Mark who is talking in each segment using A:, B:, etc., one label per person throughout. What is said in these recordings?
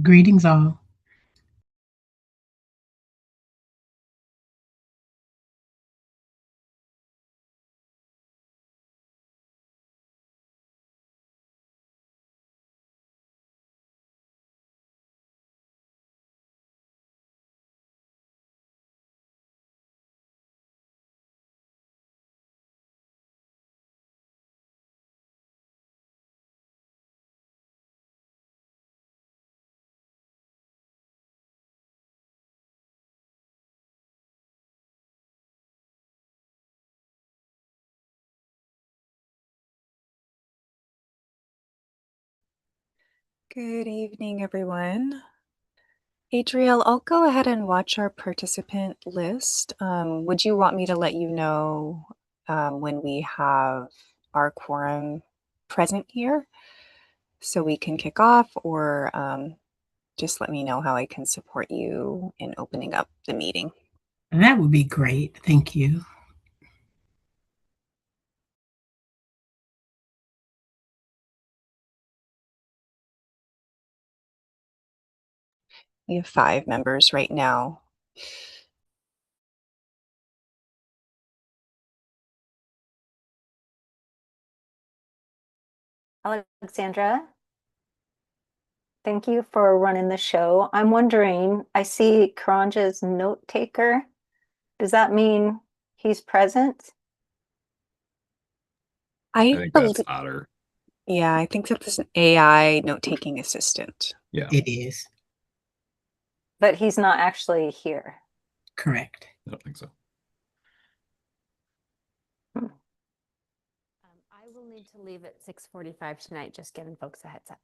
A: Greetings, all.
B: Good evening, everyone. Adriel, I'll go ahead and watch our participant list. Would you want me to let you know when we have our quorum present here so we can kick off, or just let me know how I can support you in opening up the meeting?
A: That would be great. Thank you.
B: We have 5 members right now.
C: Alexandra, thank you for running the show. I'm wondering, I see Karanja's note taker. Does that mean he's present?
D: I think that's Otter.
B: Yeah, I think that's an AI note-taking assistant.
D: Yeah,
A: It is
C: But he's not actually here.
A: correct.
D: I don't think so.
E: I will need to leave at 6:45 tonight, just giving folks a heads up.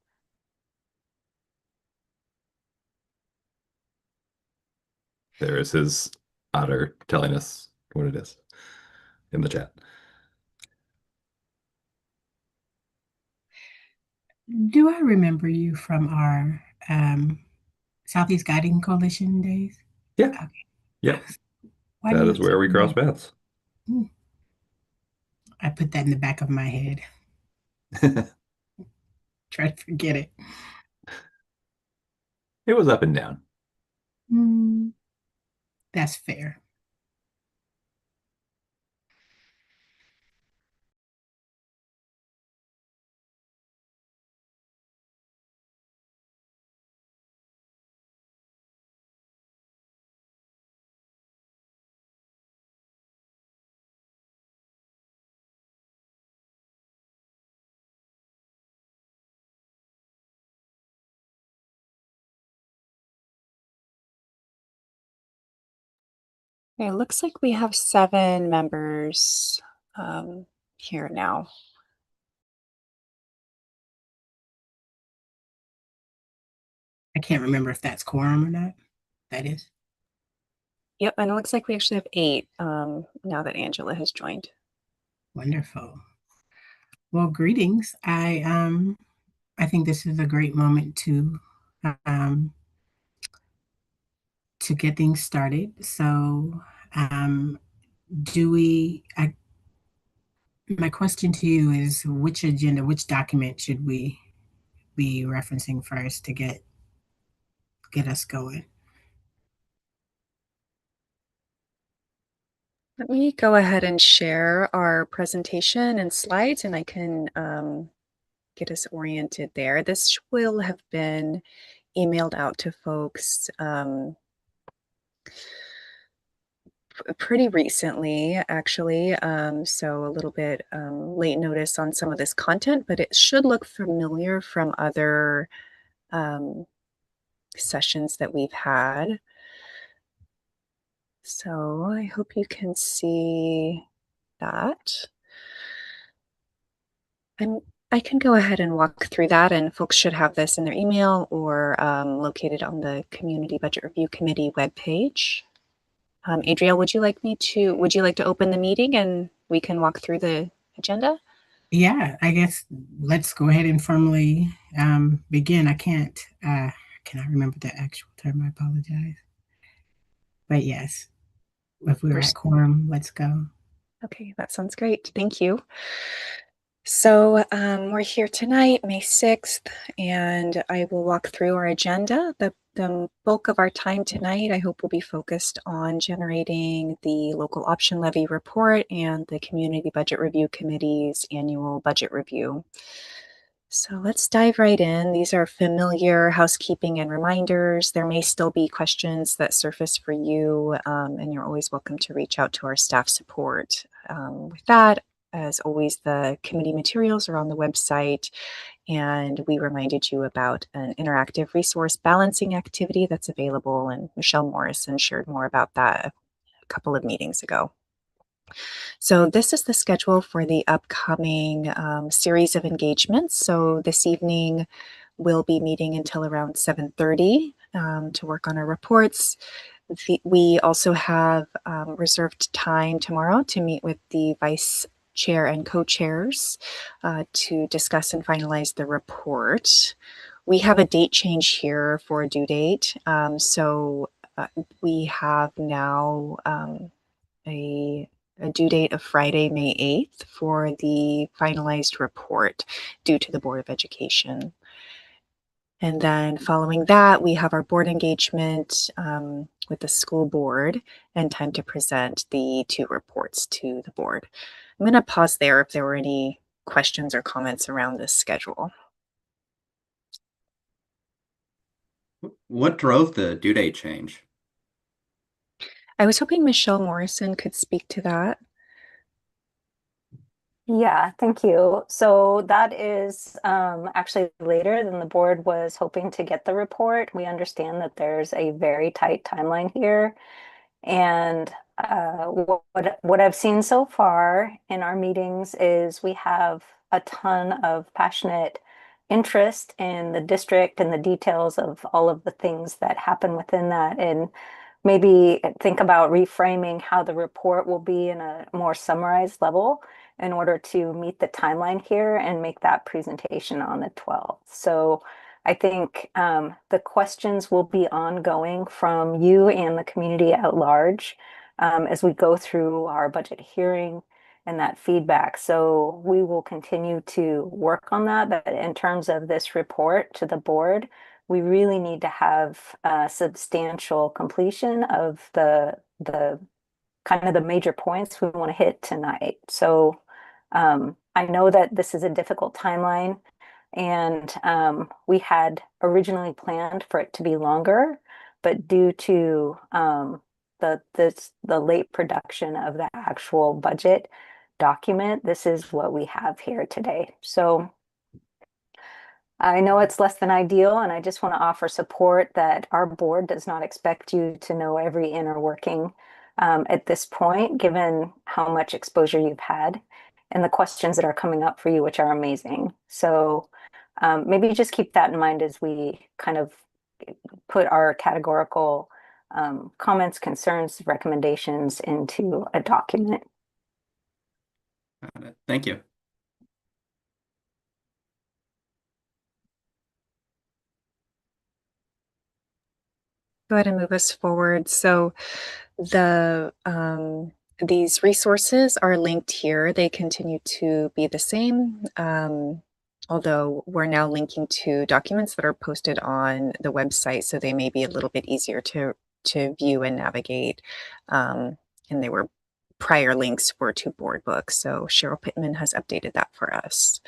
D: There is his Otter telling us what it is in the chat.
A: Do I remember you from our Southeast Guiding Coalition days?
D: Yeah.
A: Okay.
D: Yep.
A: Why
D: That
A: do
D: is where we cross paths.
A: I put that in the back of my head. Try to forget it.
D: It was up and down.
A: That's fair.
B: It looks like we have 7 members here now.
A: I can't remember if that's quorum or not. That is.
B: Yep, and it looks like we actually have 8 now that Angela has joined.
A: Wonderful. Well, greetings. I think this is a great moment to get things started. So, do we? My question to you is, which agenda, which document should we be referencing first to get us going?
B: Let me go ahead and share our presentation and slides, and I can get us oriented there. This will have been emailed out to folks pretty recently, actually. So a little bit late notice on some of this content, but it should look familiar from other sessions that we've had. So I hope you can see that. I can go ahead and walk through that, and folks should have this in their email or located on the Community Budget Review Committee webpage. Adriel, would you like to open the meeting and we can walk through the agenda?
A: Yeah, I guess let's go ahead and formally begin. I cannot remember the actual term. I apologize. But yes, if we're at quorum, let's go.
B: Okay, that sounds great. Thank you. So we're here tonight, May 6th, and I will walk through our agenda. The bulk of our time tonight, I hope, will be focused on generating the local option levy report and the Community Budget Review Committee's annual budget review. So let's dive right in. These are familiar housekeeping and reminders. There may still be questions that surface for you, and you're always welcome to reach out to our staff support. With that, as always, the committee materials are on the website, and we reminded you about an interactive resource balancing activity that's available, and Michelle Morrison shared more about that a couple of meetings ago. So this is the schedule for the upcoming series of engagements. So this evening we'll be meeting until around 7:30 to work on our reports. We also have reserved time tomorrow to meet with the vice chair and co-chairs to discuss and finalize the report. We have a date change here for a due date. So we have now a due date of Friday, May 8th for the finalized report due to the Board of Education. And then following that, we have our board engagement with the school board and time to present the 2 reports to the board. I'm going to pause there if there were any questions or comments around this schedule.
F: What drove the due date change?
B: I was hoping Michelle Morrison could speak to that.
C: Yeah, thank you. So that is actually later than the board was hoping to get the report. We understand that there's a very tight timeline here. And what I've seen so far in our meetings is we have a ton of passionate interest in the district and the details of all of the things that happen within that, and maybe think about reframing how the report will be in a more summarized level in order to meet the timeline here and make that presentation on the 12th. So I think the questions will be ongoing from you and the community at large as we go through our budget hearing and that feedback. So we will continue to work on that. But in terms of this report to the board, we really need to have a substantial completion of the kind of the major points we want to hit tonight. So I know that this is a difficult timeline, and we had originally planned for it to be longer, but due to the late production of the actual budget document, this is what we have here today. So I know it's less than ideal, and I just want to offer support that our board does not expect you to know every inner working at this point, given how much exposure you've had and the questions that are coming up for you, which are amazing. So maybe just keep that in mind as we kind of put our categorical comments, concerns, recommendations into a document.
F: Got it. Thank you.
B: Go ahead and move us forward. So these resources are linked here. They continue to be the same, although we're now linking to documents that are posted on the website, so they may be a little bit easier to view and navigate. And they were prior links were to board books, so Cheryl Pittman has updated that for us.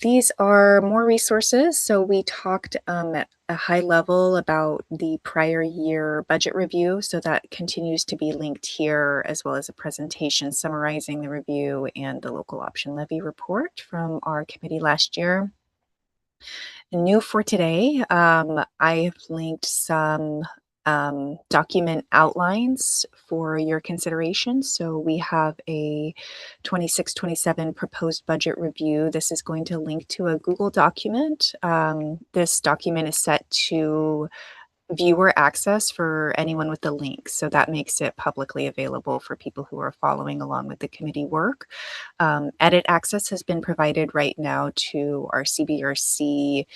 B: These are more resources. So we talked at a high level about the prior year budget review. So that continues to be linked here, as well as a presentation summarizing the review and the local option levy report from our committee last year. New for today, I've linked some document outlines for your consideration. So we have a 26-27 proposed budget review. This is going to link to a Google document. This document is set to viewer access for anyone with the link. So that makes it publicly available for people who are following along with the committee work. Edit access has been provided right now to our CBRC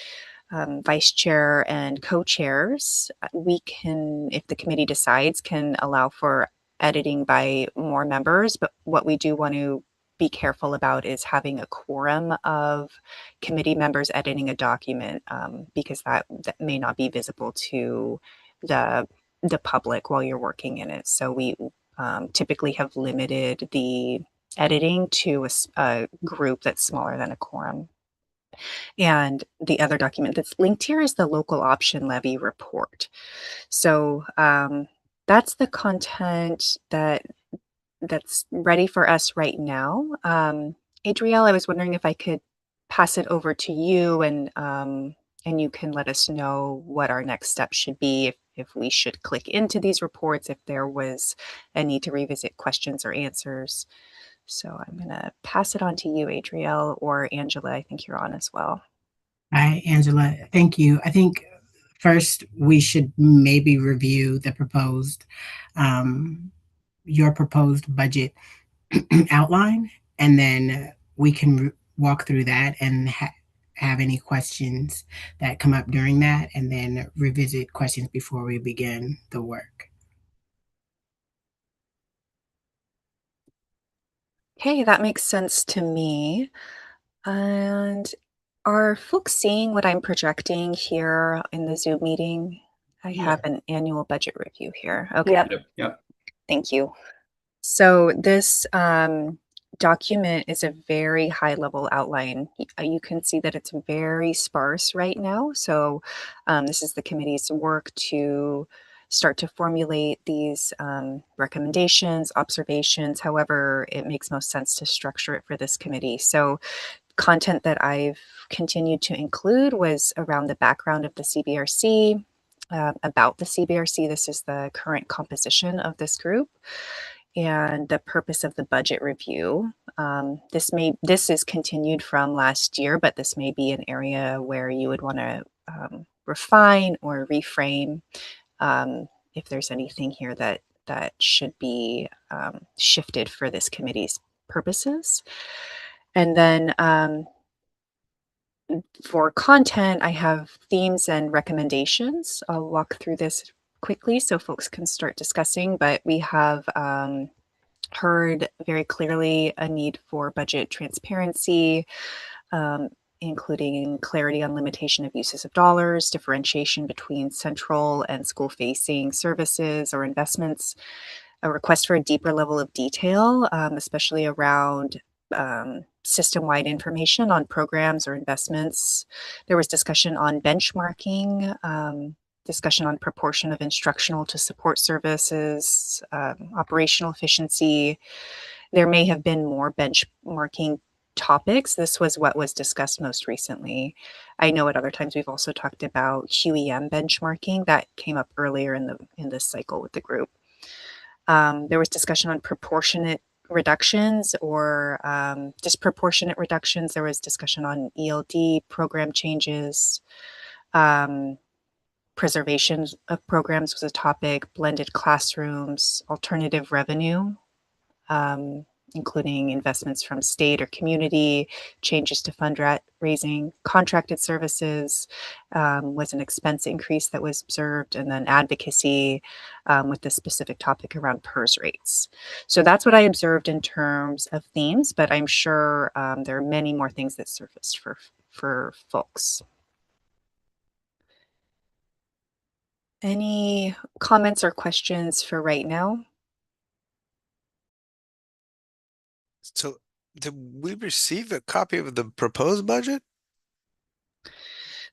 B: vice chair and co-chairs. We can, if the committee decides, can allow for editing by more members, but what we do want to be careful about is having a quorum of committee members editing a document, because that may not be visible to the public while you're working in it. So we typically have limited the editing to a group that's smaller than a quorum. And the other document that's linked here is the local option levy report. So that's the content that's ready for us right now. Adrielle, I was wondering if I could pass it over to you, and you can let us know what our next steps should be, if we should click into these reports, if there was a need to revisit questions or answers. So I'm going to pass it on to you, Adrielle, or Angela. I think you're on as well.
A: Hi, Angela. Thank you. I think first we should maybe review the your proposed budget outline, and then we can walk through that and have any questions that come up during that, and then revisit questions before we begin the work.
B: Okay, that makes sense to me. And are folks seeing what I'm projecting here in the Zoom meeting? I have an annual budget review here. Okay.
C: Yep.
F: Yep.
B: Thank you. So this document is a very high level outline. You can see that it's very sparse right now. So this is the committee's work to start to formulate these recommendations, observations, however it makes most sense to structure it for this committee. So content that I've continued to include was around the background of the CBRC, about the CBRC. This is the current composition of this group, and the purpose of the budget review. This is continued from last year, but this may be an area where you would want to refine or reframe, if there's anything here that should be shifted for this committee's purposes. And then for content, I have themes and recommendations. I'll walk through this quickly so folks can start discussing, but we have heard very clearly a need for budget transparency, including clarity on limitation of uses of dollars, differentiation between central and school-facing services or investments, a request for a deeper level of detail, especially around system-wide information on programs or investments. There was discussion on benchmarking, discussion on proportion of instructional to support services, operational efficiency. There may have been more benchmarking topics. This was what was discussed most recently. I know at other times we've also talked about QEM benchmarking. That came up earlier in this cycle with the group. There was discussion on proportionate reductions or disproportionate reductions. There was discussion on ELD program changes. Preservation of programs was a topic, blended classrooms, alternative revenue, including investments from state or community, changes to fundraising, contracted services, was an expense increase that was observed, and then advocacy with the specific topic around PERS rates. So that's what I observed in terms of themes, but I'm sure there are many more things that surfaced for folks. Any comments or questions for right now?
G: So, did we receive a copy of the proposed budget?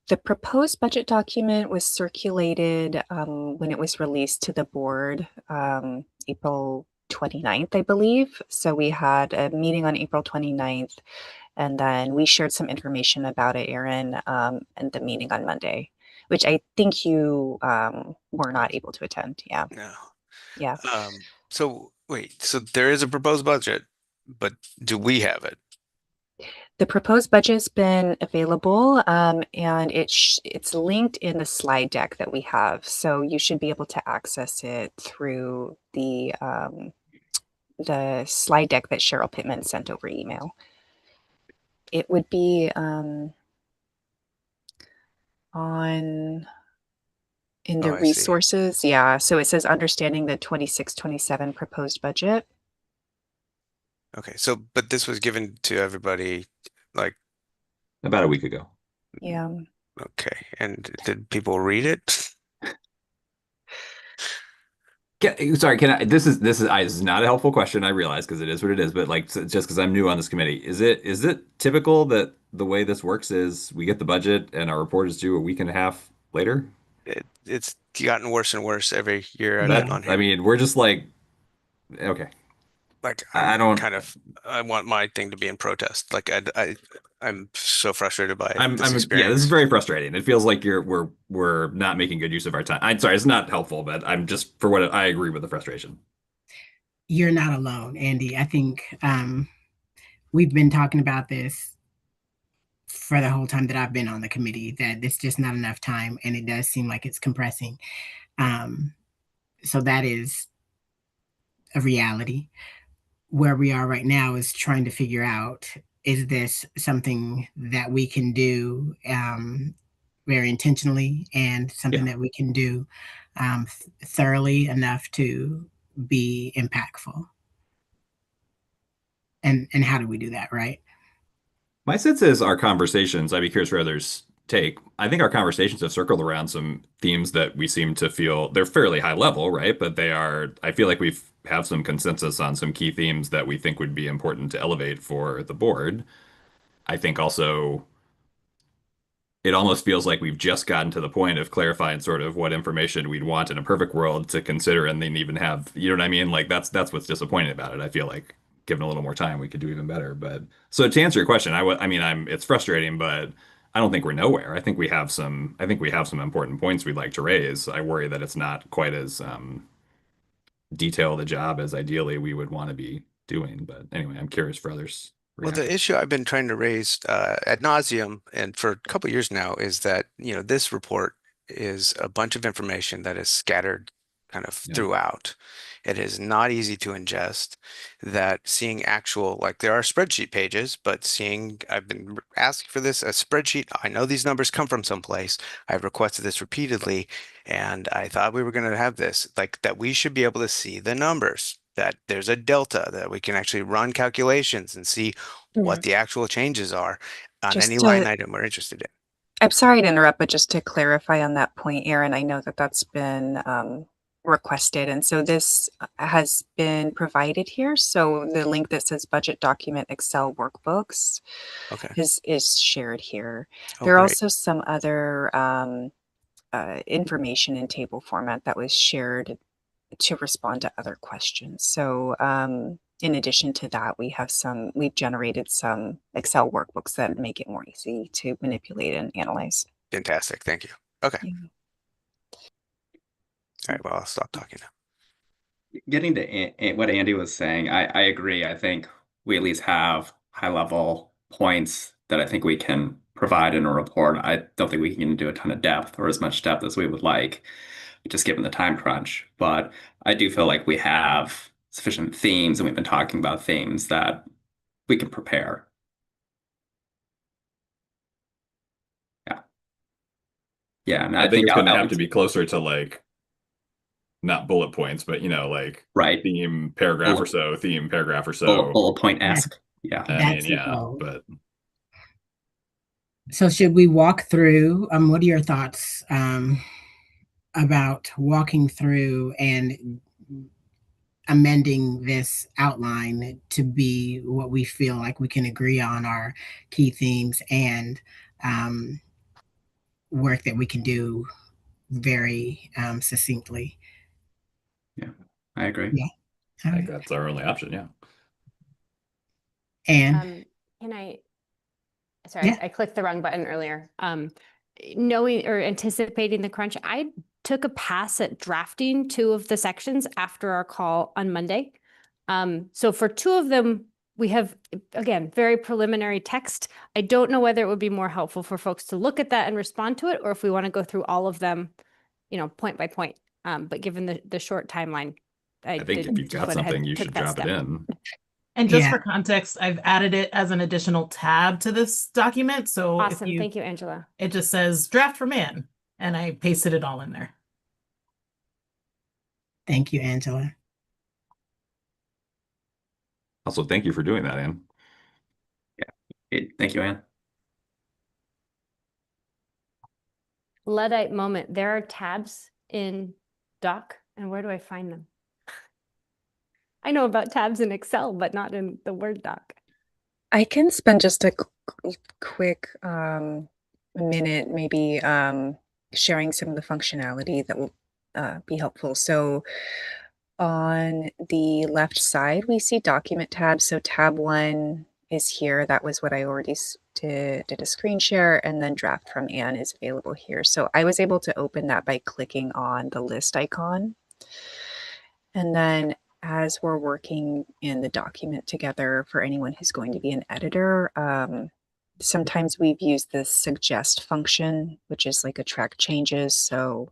B: The proposed budget document was circulated when it was released to the board April 29th, I believe. So we had a meeting on April 29th, and then we shared some information about it, Aaron, and the meeting on Monday, which I think you were not able to attend. Yeah.
G: No.
B: Yeah.
G: So wait, so there is a proposed budget, but do we have it?
B: The proposed budget's been available, and it's linked in the slide deck that we have. So you should be able to access it through the slide deck that Cheryl Pittman sent over email. It would be in the
G: I see.
B: resources. Yeah. So it says understanding the 26-27 proposed budget.
G: Okay, so, but this was given to everybody, like,
D: About a week ago.
B: Yeah.
G: okay, and did people read it?
D: Sorry, can I? This is not a helpful question. I realize because it is what it is. But like, just because I'm new on this committee, is it typical that the way this works is we get the budget and our report is due a week and a half later?
G: It's gotten worse and worse every year I've
A: Yeah.
G: been on
D: I
G: here.
D: mean, we're just like, okay,
G: Like
D: I don't.
G: I want my thing to be in protest. Like I'm so frustrated by
D: I'm
G: this
D: yeah, this is
G: experience.
D: very frustrating. It feels like we're not making good use of our time. I'm sorry, it's not helpful, but I'm just for what I agree with the frustration.
A: You're not alone, Andy. I think we've been talking about this for the whole time that I've been on the committee, that it's just not enough time, and it does seem like it's compressing. Um, so that is a reality. Where we are right now is trying to figure out, is this something that we can do very intentionally and something
D: Yeah.
A: that we can do thoroughly enough to be impactful? And how do we do that, right?
D: My sense is our conversations, I'd be curious for others' take. I think our conversations have circled around some themes that we seem to feel they're fairly high level, right? But they are, I feel like we've have some consensus on some key themes that we think would be important to elevate for the board. I think also it almost feels like we've just gotten to the point of clarifying sort of what information we'd want in a perfect world to consider and then even have, you know what I mean? Like that's what's disappointing about it. I feel like given a little more time, we could do even better. But so to answer your question, I mean, it's frustrating, but I don't think we're nowhere. I think we have some important points we'd like to raise. I worry that it's not quite as detailed a job as ideally we would want to be doing. But anyway, I'm curious for others'
G: Well, the
D: reaction.
G: issue I've been trying to raise ad nauseum and for a couple years now is that, this report is a bunch of information that is scattered kind of
D: Yeah.
G: throughout. It is not easy to ingest. That seeing actual, like there are spreadsheet pages, but I've been asking for this, a spreadsheet. I know these numbers come from someplace. I've requested this repeatedly, and I thought we were going to have this, like that we should be able to see the numbers, that there's a delta, that we can actually run calculations and see what the actual changes are on
B: Just
G: any
B: to
G: line item we're interested in.
B: I'm sorry to interrupt, but just to clarify on that point, Aaron, I know that that's been requested. And so this has been provided here. So the link that says budget document Excel workbooks
G: Okay.
B: is shared here.
G: Oh,
B: There are
G: great.
B: also some other information in table format that was shared to respond to other questions. So in addition to that, we've generated some Excel workbooks that make it more easy to manipulate and analyze.
G: Fantastic. Thank you. Okay.
B: Yeah.
G: All right. Well, I'll stop talking now.
F: Getting to what Andy was saying, I agree. I think we at least have high level points that I think we can provide in a report. I don't think we can do a ton of depth or as much depth as we would like, just given the time crunch. But I do feel like we have sufficient themes, and we've been talking about themes that we can prepare. Yeah. Yeah. And
D: I think it's going to
F: I'll
D: have to be closer to like not bullet points, but like
F: right.
D: theme paragraph or so, theme paragraph or so.
F: Bullet point-esque. Yeah.
D: I mean,
A: That's the
D: yeah,
A: goal.
D: but
A: So should we walk through, what are your thoughts about walking through and amending this outline to be what we feel like we can agree on our key themes and work that we can do very succinctly?
F: Yeah, I agree.
A: Yeah.
D: I think that's our only option. Yeah.
A: And
E: Can I, sorry,
A: Yeah.
E: I clicked the wrong button earlier. Knowing or anticipating the crunch, I took a pass at drafting 2 of the sections after our call on Monday. So for 2 of them, we have, again, very preliminary text. I don't know whether it would be more helpful for folks to look at that and respond to it, or if we want to go through all of them, point by point. But given the short timeline,
D: I think if you've got something, you should drop it in.
H: And just
A: Yeah.
H: for context, I've added it as an additional tab to this document. So if
E: Awesome. Thank you, Angela.
H: it just says draft from Ann, and I pasted it all in there.
A: Thank you, Angela.
D: Also, thank you for doing that, Anne.
F: Thank you, Anne.
E: Luddite moment. There are tabs in Doc, and where do I find them? I know about tabs in Excel, but not in the Word doc.
B: I can spend just a quick minute, maybe sharing some of the functionality that will be helpful. So on the left side, we see document tabs. So tab 1 is here. That was what I already did a screen share, and then draft from Anne is available here. So I was able to open that by clicking on the list icon. And then as we're working in the document together, for anyone who's going to be an editor, sometimes we've used this suggest function, which is like a track changes. So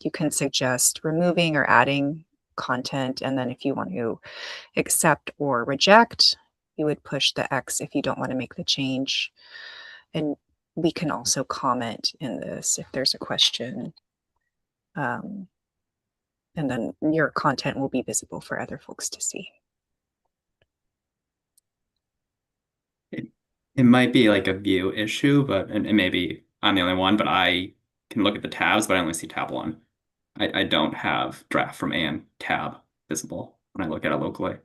B: you can suggest removing or adding content. And then if you want to accept or reject, you would push the X if you don't want to make the change. And we can also comment in this if there's a question. And then your content will be visible for other folks to see.
F: It might be like a view issue, but and maybe I'm the only one, but I can look at the tabs, but I only see tab 1. I don't have draft from Anne tab visible when I look at it locally.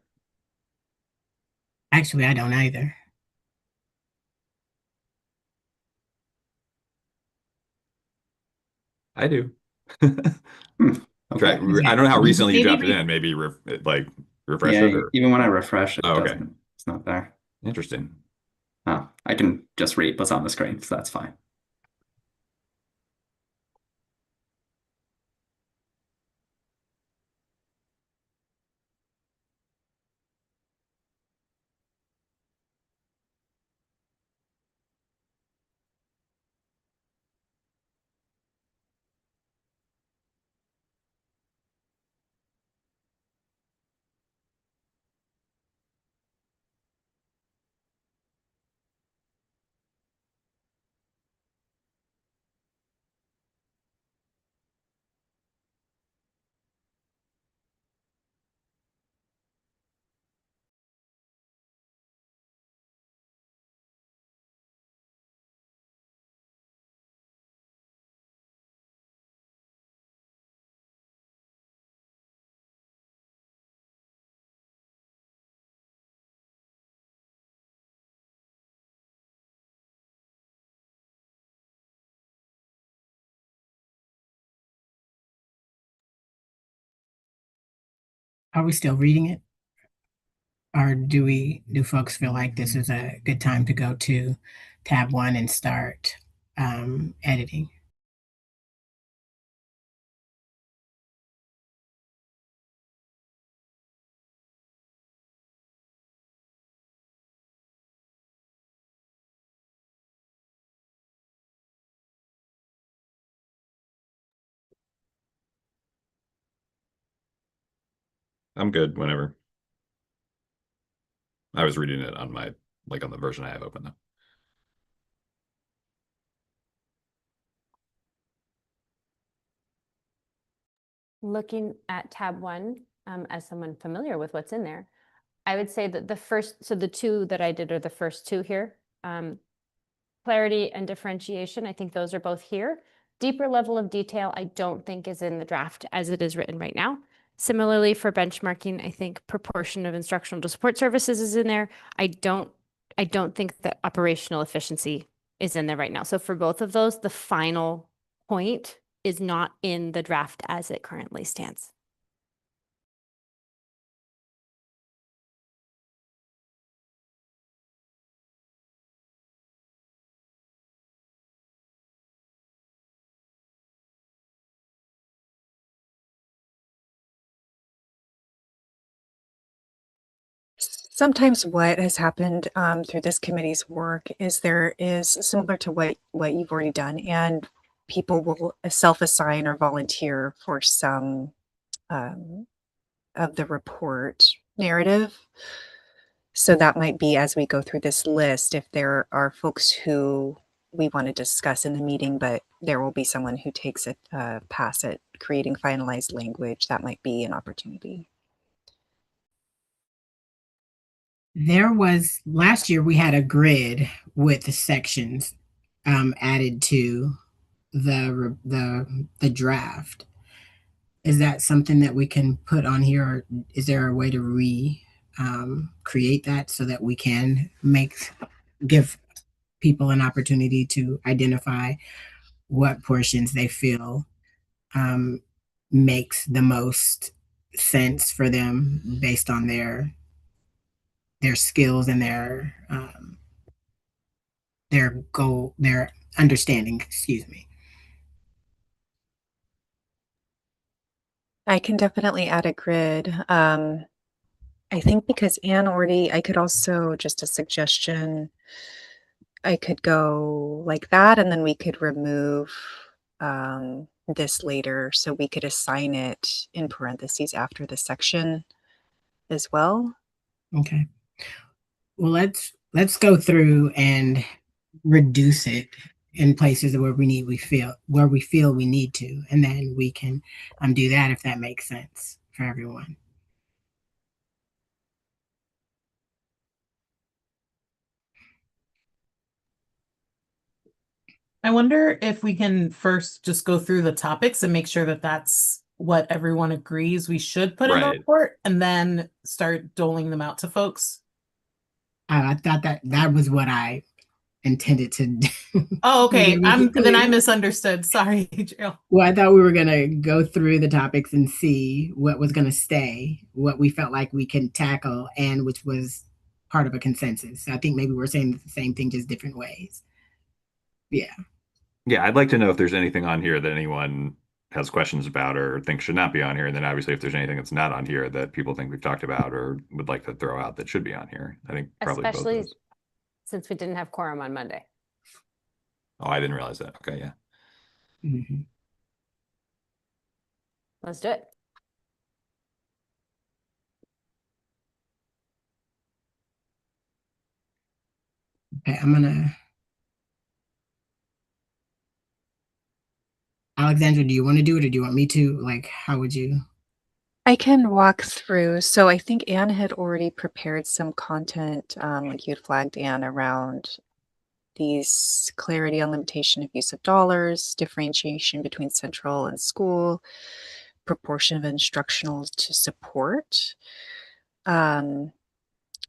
A: Actually, I don't either.
D: I do.
F: Okay.
D: I don't know how recently you
A: Maybe
D: dropped it in. Maybe refresh
F: Yeah,
D: it or
F: even when I refresh it,
D: Oh, okay.
F: doesn't. It's not there.
D: Interesting.
F: Oh, I can just read what's on the screen, so that's fine.
A: Are we still reading it? Or do folks feel like this is a good time to go to tab 1 and start editing?
D: I'm good whenever. I was reading it on my on the version I have open though.
E: Looking at tab 1, as someone familiar with what's in there, I would say that the 2 that I did are the first 2 here. Clarity and differentiation, I think those are both here. Deeper level of detail, I don't think is in the draft as it is written right now. Similarly, for benchmarking, I think proportion of instructional to support services is in there. I don't think that operational efficiency is in there right now. So for both of those, the final point is not in the draft as it currently stands.
B: Sometimes what has happened through this committee's work is there is similar to what you've already done, and people will self-assign or volunteer for some of the report narrative. So that might be as we go through this list, if there are folks who we want to discuss in the meeting, but there will be someone who takes a pass at creating finalized language, that might be an opportunity.
A: There was last year we had a grid with the sections added to the draft. Is that something that we can put on here, or is there a way to create that so that we can give people an opportunity to identify what portions they feel um, makes the most sense for them based on their skills and their goal, their understanding, excuse me.
B: I can definitely add a grid. I think because Anne already, I could also, just a suggestion, I could go like that, and then we could remove this later, so we could assign it in parentheses after the section as well.
A: Okay. Well, let's go through and reduce it in places where we feel we need to, and then we can do that if that makes sense for everyone.
H: I wonder if we can first just go through the topics and make sure that that's what everyone agrees we should put in the
D: Right.
H: report, and then start doling them out to folks.
A: I thought that was what I intended to do.
H: Oh, okay.
A: Maybe we could
H: Then I
A: clear.
H: misunderstood. Sorry, Adriel.
A: Well, I thought we were gonna go through the topics and see what was gonna stay, what we felt like we can tackle, and which was part of a consensus. I think maybe we're saying the same thing, just different ways. Yeah.
D: Yeah, I'd like to know if there's anything on here that anyone has questions about or thinks should not be on here. And then obviously if there's anything that's not on here that people think we've talked about or would like to throw out that should be on here. I think probably both of
E: Especially
D: those.
E: since we didn't have quorum on Monday.
D: Oh, I didn't realize that. Okay, yeah.
A: Mhm.
E: Let's do it.
A: Okay, I'm gonna. Alexandra, do you want to do it, or do you want me to? Like, how would you?
B: I can walk through. So I think Anne had already prepared some content, like you had flagged, Anne, around these clarity on limitation of use of dollars, differentiation between central and school, proportion of instructional to support.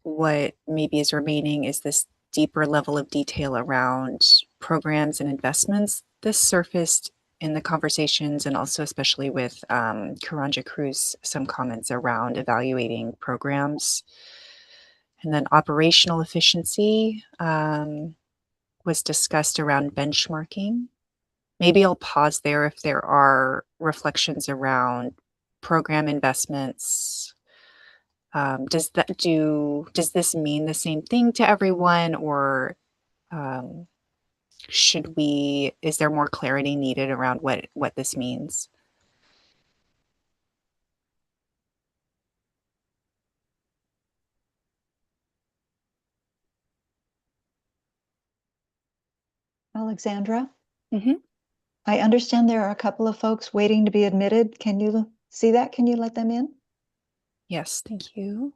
B: What maybe is remaining is this deeper level of detail around programs and investments. This surfaced in the conversations, and also especially with Karanja Cruz, some comments around evaluating programs. And then operational efficiency was discussed around benchmarking. Maybe I'll pause there if there are reflections around program investments. Does this mean the same thing to everyone, or is there more clarity needed around what this means?
I: Alexandra,
B: Mhm.
I: I understand there are a couple of folks waiting to be admitted. Can you see that? Can you let them in?
B: Yes, thank you.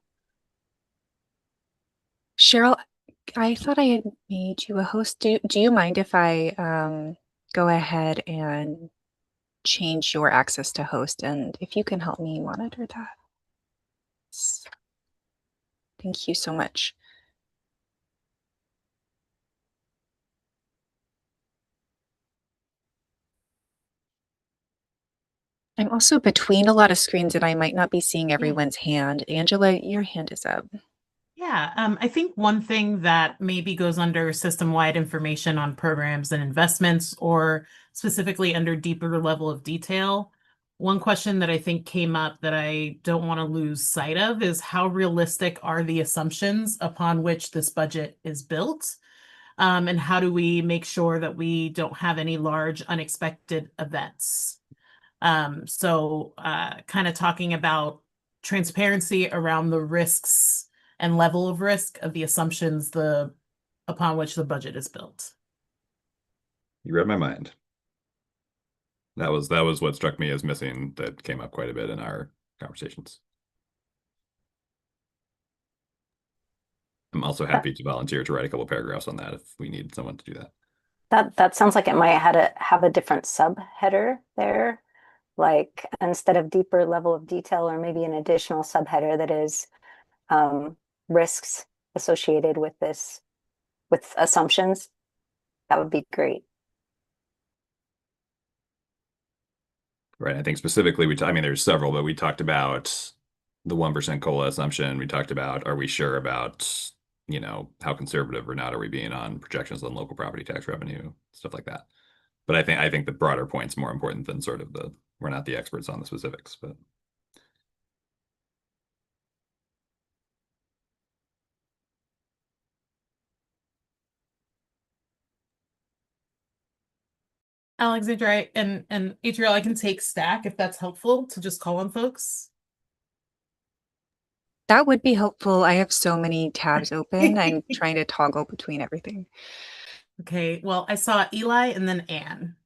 B: Cheryl, I thought I had made you a host. Do you mind if I go ahead and change your access to host, and if you can help me monitor that? Thank you so much. I'm also between a lot of screens, and I might not be seeing everyone's hand. Angela, your hand is up.
H: Yeah, I think one thing that maybe goes under system-wide information on programs and investments, or specifically under deeper level of detail, one question that I think came up that I don't want to lose sight of is how realistic are the assumptions upon which this budget is built? And how do we make sure that we don't have any large unexpected events? So kind of talking about transparency around the risks and level of risk of the assumptions upon which the budget is built.
D: You read my mind. That was what struck me as missing that came up quite a bit in our conversations. I'm also happy to volunteer to write a couple paragraphs on that if we need someone to do that.
C: That sounds like it might have a different subheader there, like instead of deeper level of detail, or maybe an additional subheader that is risks associated with this, with assumptions. That would be great.
D: Right. I think specifically I mean, there's several, but we talked about the 1% COLA assumption. We talked about, are we sure about, you know, how conservative or not are we being on projections on local property tax revenue, stuff like that. But I think the broader point's more important than sort of we're not the experts on the specifics, but.
H: Alexandra and Adriel, I can take Stack if that's helpful to just call on folks.
B: That would be helpful. I have so many tabs open. I'm trying to toggle between everything.
H: Okay, well, I saw Eli and then Anne.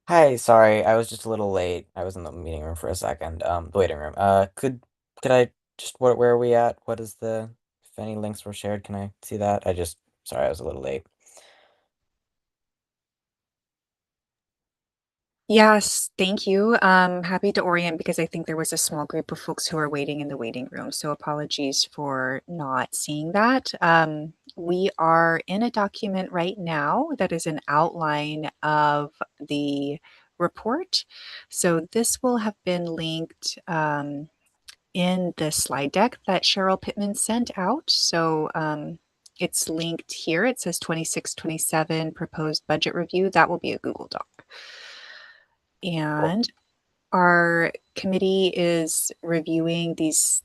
J: Hi, sorry, I was just a little late. I was in the meeting room for a second, the waiting room. Could I just where are we at? What is if any links were shared, can I see that? Sorry, I was a little late.
B: Yes, thank you. Happy to orient because I think there was a small group of folks who are waiting in the waiting room. So apologies for not seeing that. We are in a document right now that is an outline of the report. So this will have been linked in the slide deck that Cheryl Pittman sent out. So it's linked here. It says 26-27 proposed budget review. That will be a Google Doc. And our committee is reviewing these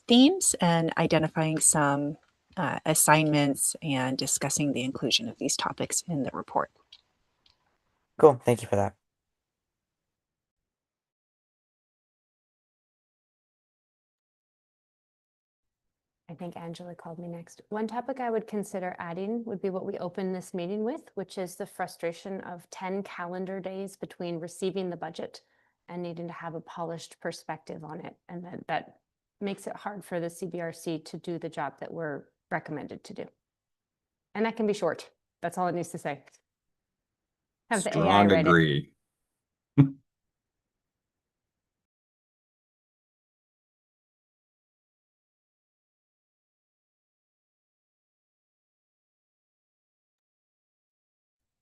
B: themes and identifying some assignments and discussing the inclusion of these topics in the report.
J: Cool, thank you for that.
E: I think Angela called me next. One topic I would consider adding would be what we opened this meeting with, which is the frustration of 10 calendar days between receiving the budget and needing to have a polished perspective on it. And that makes it hard for the CBRC to do the job that we're recommended to do. And that can be short. That's all it needs to say. Have the AI
D: Strong
E: write it.
D: agree.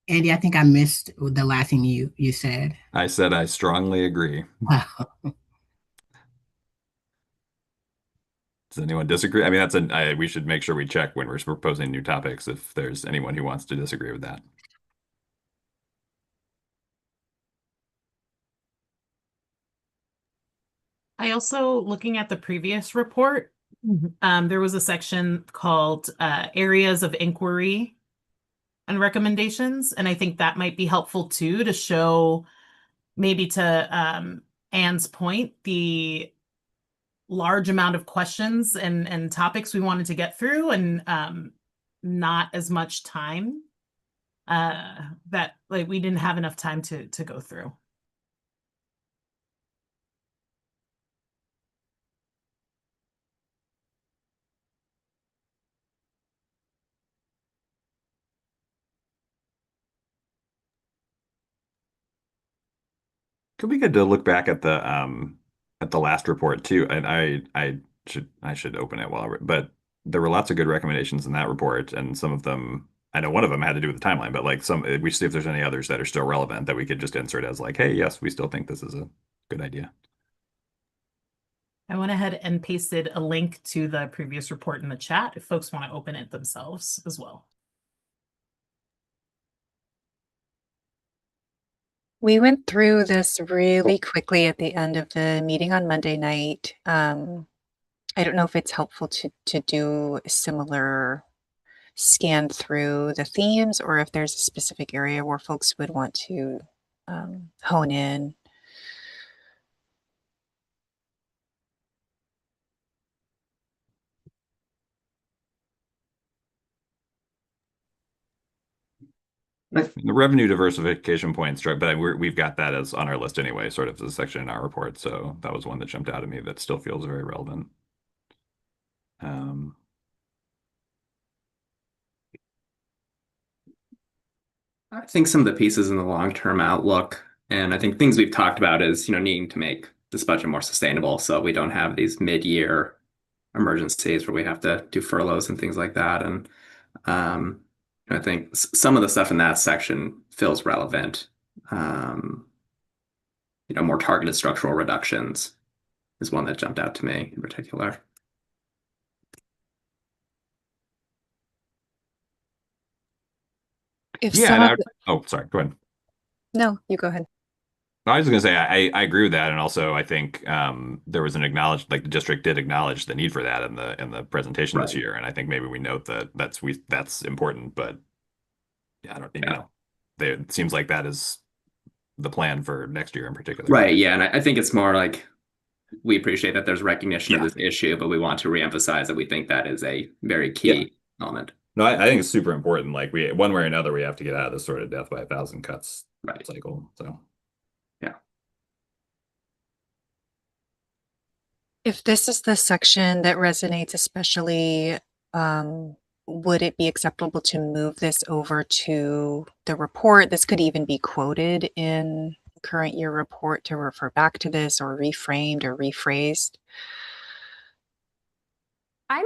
A: Andy, I think I missed the last thing you said.
D: I said I strongly agree.
A: Wow.
D: Does anyone disagree? I mean, we should make sure we check when we're proposing new topics if there's anyone who wants to disagree with that.
H: I also, looking at the previous report, there was a section called areas of inquiry and recommendations. And I think that might be helpful too, to show, maybe to Anne's point, the large amount of questions and topics we wanted to get through, and not as much time that like we didn't have enough time to go through.
D: Could be good to look back at the last report too. And I should open it but there were lots of good recommendations in that report, and some of them, I know one of them had to do with the timeline, but like we see if there's any others that are still relevant that we could just insert as like, hey, yes, we still think this is a good idea.
H: I went ahead and pasted a link to the previous report in the chat if folks want to open it themselves as well.
B: We went through this really quickly at the end of the meeting on Monday night. I don't know if it's helpful to do a similar scan through the themes, or if there's a specific area where folks would want to hone in.
D: The revenue diversification point struck, but we've got that as on our list anyway, sort of as a section in our report. So that was one that jumped out at me that still feels very relevant.
F: I think some of the pieces in the long-term outlook, and I think things we've talked about is, needing to make this budget more sustainable so we don't have these mid-year emergencies where we have to do furloughs and things like that. And I think some of the stuff in that section feels relevant. More targeted structural reductions is one that jumped out to me in particular.
B: If
D: Yeah,
B: some
D: and
B: of the-
D: oh, sorry, go ahead.
B: No, you go ahead.
D: I was going to say I agree with that, and also I think there was an acknowledged, like the district did acknowledge the need for that in the presentation this
F: Right.
D: year, and I think maybe we note that that's important, but yeah, I don't it seems like that is the plan for next year in particular.
F: Right. Yeah, and I think it's more like we appreciate that there's recognition of
D: Yeah.
F: this issue, but we want to reemphasize that we think that is a very key element.
D: No, I think it's super important. Like one way or another, we have to get out of this sort of death by 1,000 cuts
F: Right.
D: cycle. So
B: If this is the section that resonates especially, would it be acceptable to move this over to the report? This could even be quoted in the current year report to refer back to this, or reframed or rephrased.
E: I'm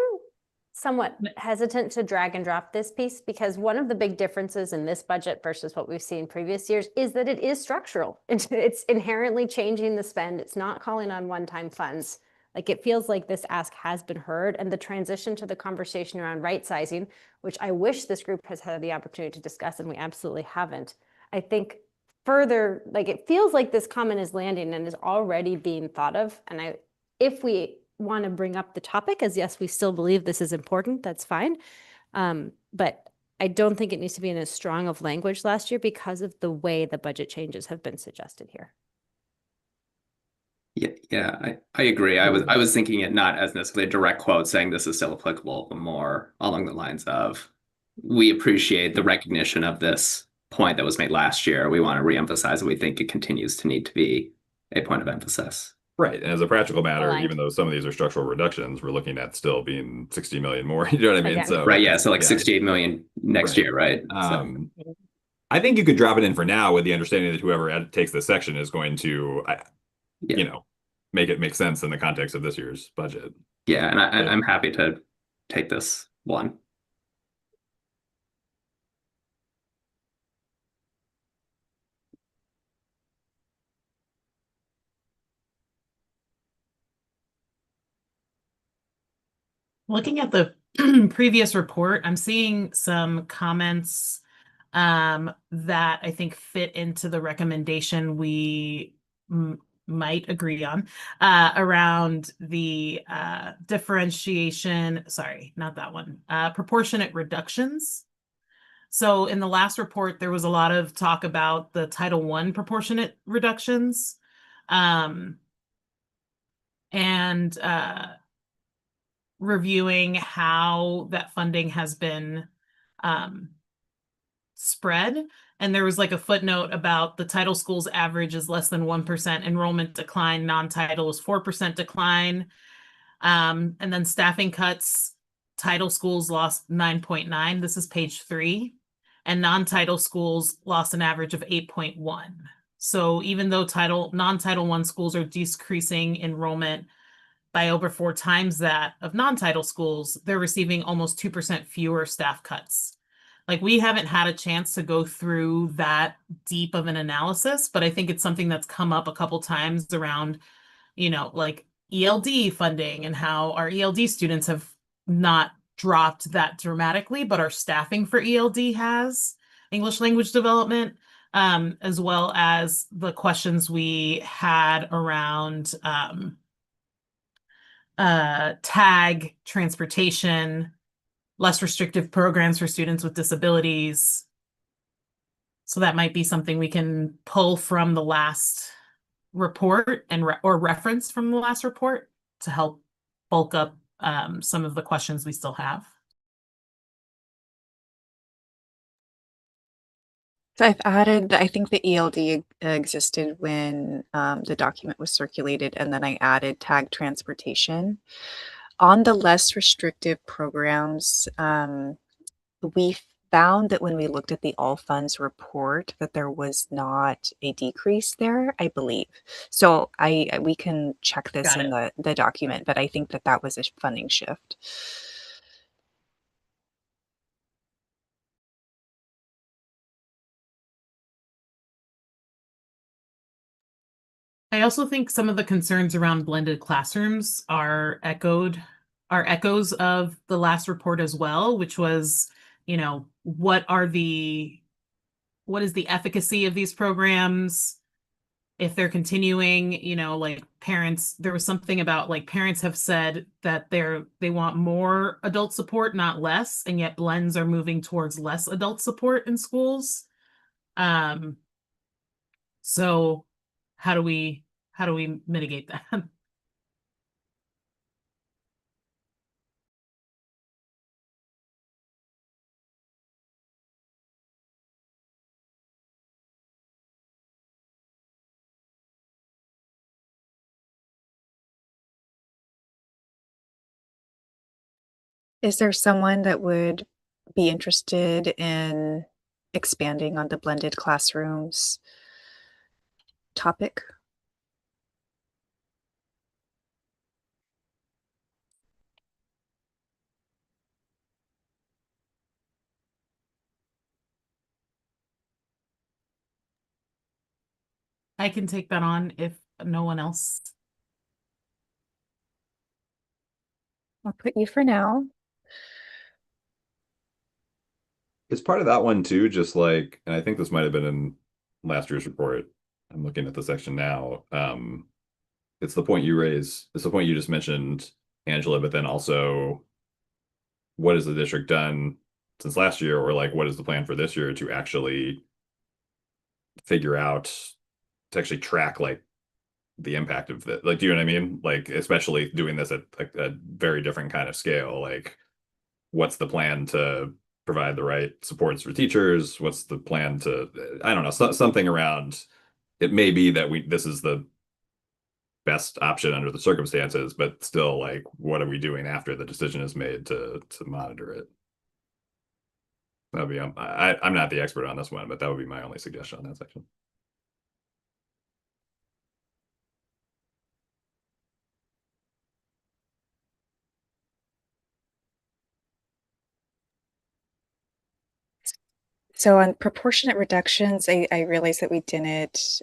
E: somewhat hesitant to drag and drop this piece because one of the big differences in this budget versus what we've seen previous years is that it is structural. It's inherently changing the spend. It's not calling on one-time funds. Like it feels like this ask has been heard, and the transition to the conversation around right sizing, which I wish this group has had the opportunity to discuss, and we absolutely haven't. I think further, like it feels like this comment is landing and is already being thought of. And if we want to bring up the topic as yes, we still believe this is important, that's fine. But I don't think it needs to be in as strong of language last year because of the way the budget changes have been suggested here.
F: Yeah, I agree. I was thinking it not as necessarily a direct quote saying this is still applicable, but more along the lines of we appreciate the recognition of this point that was made last year. We want to reemphasize that we think it continues to need to be a point of emphasis.
D: right, and as a practical matter,
E: Aligned.
D: even though some of these are structural reductions, we're looking at still being 60 million more. You know what I mean?
E: Again.
D: So
F: Right, yeah, so like 68 million next
D: Right.
F: year, right?
D: I think you could drop it in for now with the understanding that whoever takes this section is going to, make it make sense in the context of this year's budget.
F: Yeah, and I'm happy to take this one.
H: Looking at the previous report, I'm seeing some comments that I think fit into the recommendation we might agree on around the differentiation. Sorry, not that one. Proportionate reductions. So in the last report, there was a lot of talk about the Title I proportionate reductions. And reviewing how that funding has been spread. And there was like a footnote about the title schools average is less than 1% enrollment decline, non-title is 4% decline. And then staffing cuts, title schools lost 9.9. This is page 3. And non-title schools lost an average of 8.1. So even though non-Title I schools are decreasing enrollment by over 4 times that of non-title schools, they're receiving almost 2% fewer staff cuts. Like we haven't had a chance to go through that deep of an analysis, but I think it's something that's come up a couple times around, like ELD funding and how our ELD students have not dropped that dramatically, but our staffing for ELD has, English language development, as well as the questions we had around TAG, transportation, less restrictive programs for students with disabilities. So that might be something we can pull from the last report and or reference from the last report to help bulk up some of the questions we still have.
B: So I've added, I think the ELD existed when the document was circulated, and then I added tag transportation. On the less restrictive programs, we found that when we looked at the all funds report that there was not a decrease there, I believe. So we can check this
H: Got
B: in the document, but I think that that was a funding shift.
H: I also think some of the concerns around blended classrooms are echoes of the last report as well, which was, what is the efficacy of these programs? If they're continuing, like parents, there was something about like parents have said that they want more adult support, not less, and yet blends are moving towards less adult support in schools. So how do we mitigate that?
B: Is there someone that would be interested in expanding on the blended classrooms topic?
H: I can take that on if no one else.
B: I'll put you for now.
D: Is part of that one too, just like, and I think this might have been in last year's report. I'm looking at the section now. It's the point you raise, it's the point you just mentioned, Angela, but then also what has the district done since last year, or like what is the plan for this year to actually figure out, to actually track like the impact of that? Like, do you know what I mean? Like, especially doing this at a very different kind of scale, like what's the plan to provide the right supports for teachers? What's the plan to, I don't know, something around, it may be that this is the best option under the circumstances, but still, like, what are we doing after the decision is made to monitor it? That'd be, I'm not the expert on this one, but that would be my only suggestion on that section.
B: So on proportionate reductions, I realized that we didn't,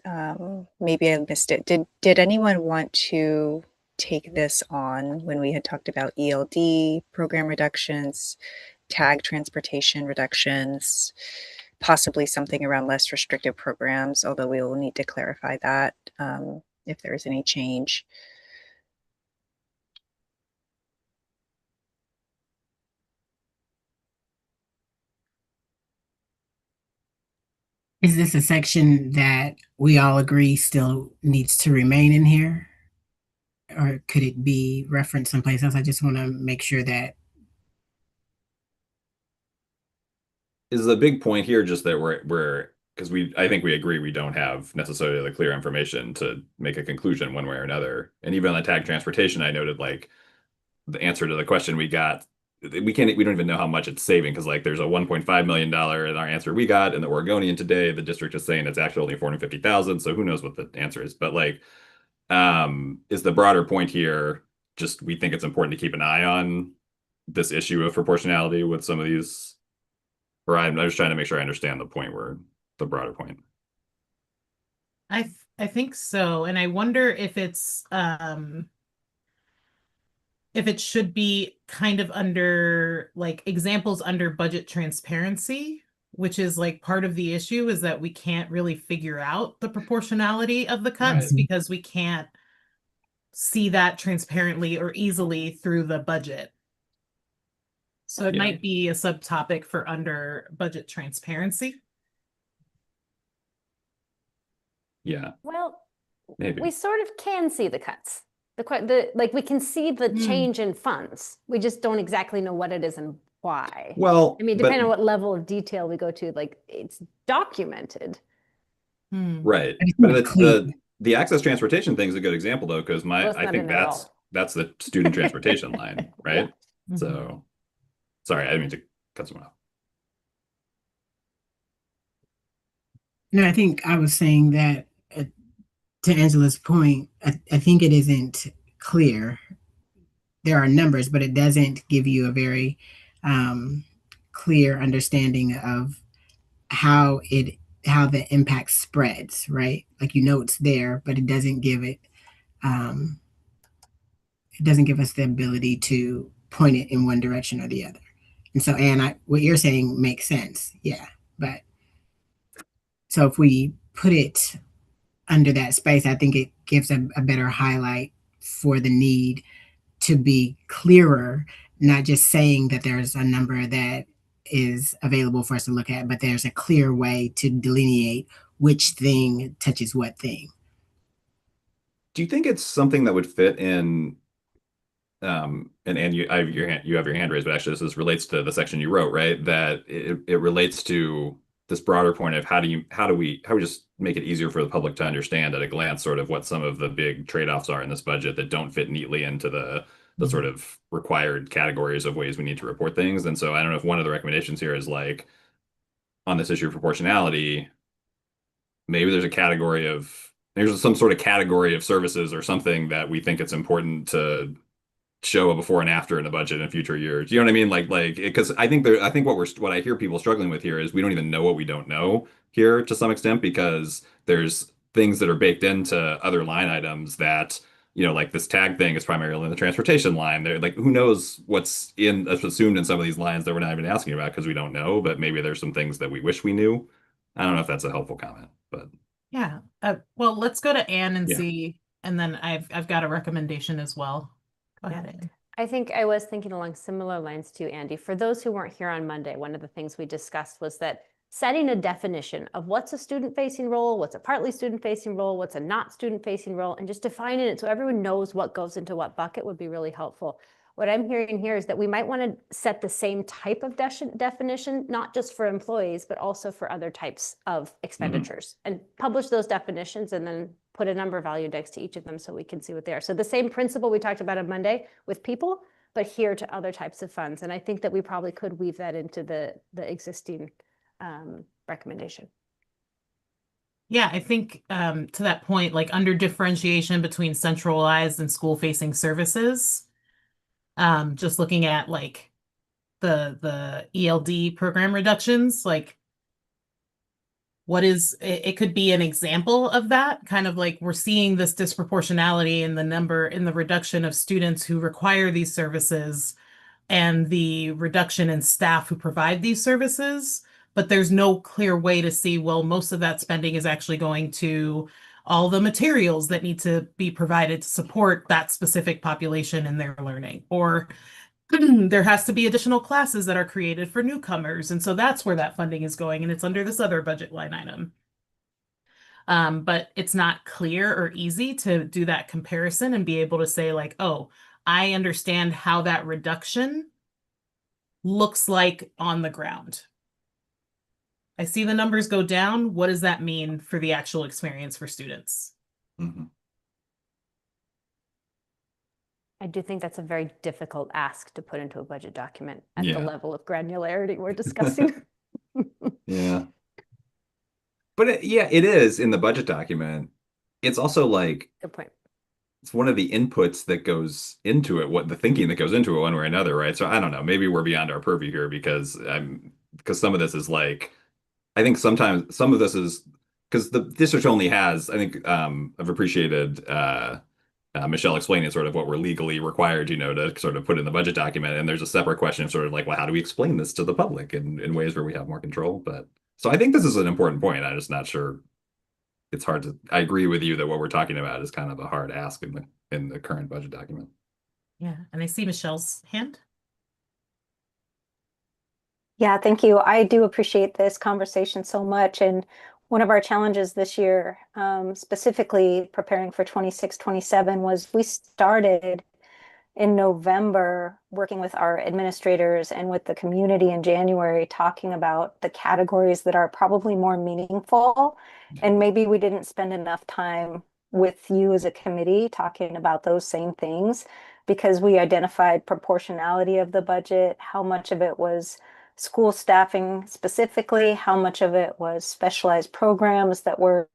B: maybe I missed it. Did anyone want to take this on when we had talked about ELD program reductions, tag transportation reductions, possibly something around less restrictive programs, although we will need to clarify that if there is any change.
A: Is this a section that we all agree still needs to remain in here? Or could it be referenced someplace else? I just want to make sure that.
D: Is the big point here just that because I think we agree we don't have necessarily the clear information to make a conclusion one way or another. And even on the tag transportation, I noted like the answer to the question we got, we don't even know how much it's saving, because like there's a $1.5 million in our answer we got in the Oregonian today. The district is saying it's actually only 450,000. So who knows what the answer is? But like, is the broader point here just we think it's important to keep an eye on this issue of proportionality with some of these? Or I'm just trying to make sure I understand the point, where the broader point.
H: I think so, and I wonder if it's if it should be kind of under like examples under budget transparency, which is like part of the issue is that we can't really figure out the proportionality of the cuts
A: Right.
H: because we can't see that transparently or easily through the budget. So it
D: Yeah.
H: might be a subtopic for under budget transparency.
D: Yeah,
E: Well,
D: maybe.
E: we sort of can see the cuts. Like we can see the change in funds. We just don't exactly know what it is and why.
D: Well,
E: I mean, depending on what level of detail we go to, like it's documented.
D: right.
A: I just
D: But
A: want to clear.
D: the access transportation thing is a good example though, because
E: Well, it's
D: I
E: not
D: think
E: in it at
D: that's
E: all.
D: that's the student transportation line, right?
H: Mhm.
D: So sorry, I didn't mean to cut someone off.
A: No, I think I was saying that to Angela's point, I think it isn't clear. There are numbers, but it doesn't give you a very um, clear understanding of how it how the impact spreads, right? Like you know it's there, but um, it doesn't give us the ability to point it in one direction or the other. And so, what you're saying makes sense, yeah. But so if we put it under that space, I think it gives a better highlight for the need to be clearer, not just saying that there's a number that is available for us to look at, but there's a clear way to delineate which thing touches what thing.
D: Do you think it's something that would fit in and you you have your hand raised, but actually this relates to the section you wrote, right? That it relates to this broader point of how do we just make it easier for the public to understand at a glance sort of what some of the big trade-offs are in this budget that don't fit neatly into the sort of required categories of ways we need to report things. And so I don't know if one of the recommendations here is like on this issue of proportionality, maybe there's some sort of category of services or something that we think it's important to show a before and after in the budget in future years. You know what I mean? Like because I think what I hear people struggling with here is we don't even know what we don't know here to some extent because there's things that are baked into other line items that, you know, like this tag thing is primarily in the transportation line. They're like, who knows what's assumed in some of these lines that we're not even asking about because we don't know, but maybe there's some things that we wish we knew. I don't know if that's a helpful comment, but
H: Yeah. Well, let's go to Anne and
D: Yeah.
H: see, and then I've got a recommendation as well. Go
E: Yeah.
H: ahead, Anne.
E: I think I was thinking along similar lines to Andy. For those who weren't here on Monday, one of the things we discussed was that setting a definition of what's a student-facing role, what's a partly student-facing role, what's a not student-facing role, and just defining it so everyone knows what goes into what bucket would be really helpful. What I'm hearing here is that we might want to set the same type of definition, not just for employees, but also for other types of expenditures, and publish those definitions and then put a number value next to each of them so we can see what they are. So the same principle we talked about on Monday with people, but here to other types of funds. And I think that we probably could weave that into the existing recommendation.
H: Yeah, I think to that point, like under differentiation between centralized and school-facing services, just looking at like the ELD program reductions, like it could be an example of that, kind of like we're seeing this disproportionality in the reduction of students who require these services and the reduction in staff who provide these services, but there's no clear way to see, well, most of that spending is actually going to all the materials that need to be provided to support that specific population in their learning, or there has to be additional classes that are created for newcomers. And so that's where that funding is going. And it's under this other budget line item. But it's not clear or easy to do that comparison and be able to say like, oh, I understand how that reduction looks like on the ground. I see the numbers go down. What does that mean for the actual experience for students?
D: mm-hmm.
E: I do think that's a very difficult ask to put into a budget document at
D: Yeah.
E: the level of granularity we're discussing.
D: Yeah. But it is in the budget document. It's also like
E: Good point.
D: it's one of the inputs that goes into it, what the thinking that goes into it one way or another, right? So I don't know, maybe we're beyond our purview here because some of this is like, I think sometimes some of this is because the district only has, I think I've appreciated Michelle explaining sort of what we're legally required, you know, to sort of put in the budget document. And there's a separate question of sort of like, well, how do we explain this to the public in ways where we have more control? But so I think this is an important point. I'm just not sure. It's hard to, I agree with you that what we're talking about is kind of a hard ask in the current budget document.
H: Yeah. And I see Michelle's hand.
C: Yeah, thank you. I do appreciate this conversation so much. And one of our challenges this year, specifically preparing for 26-27, was we started in November working with our administrators and with the community in January, talking about the categories that are probably more meaningful. And maybe we didn't spend enough time with you as a committee talking about those same things, because we identified proportionality of the budget, how much of it was school staffing specifically, how much of it was specialized programs that were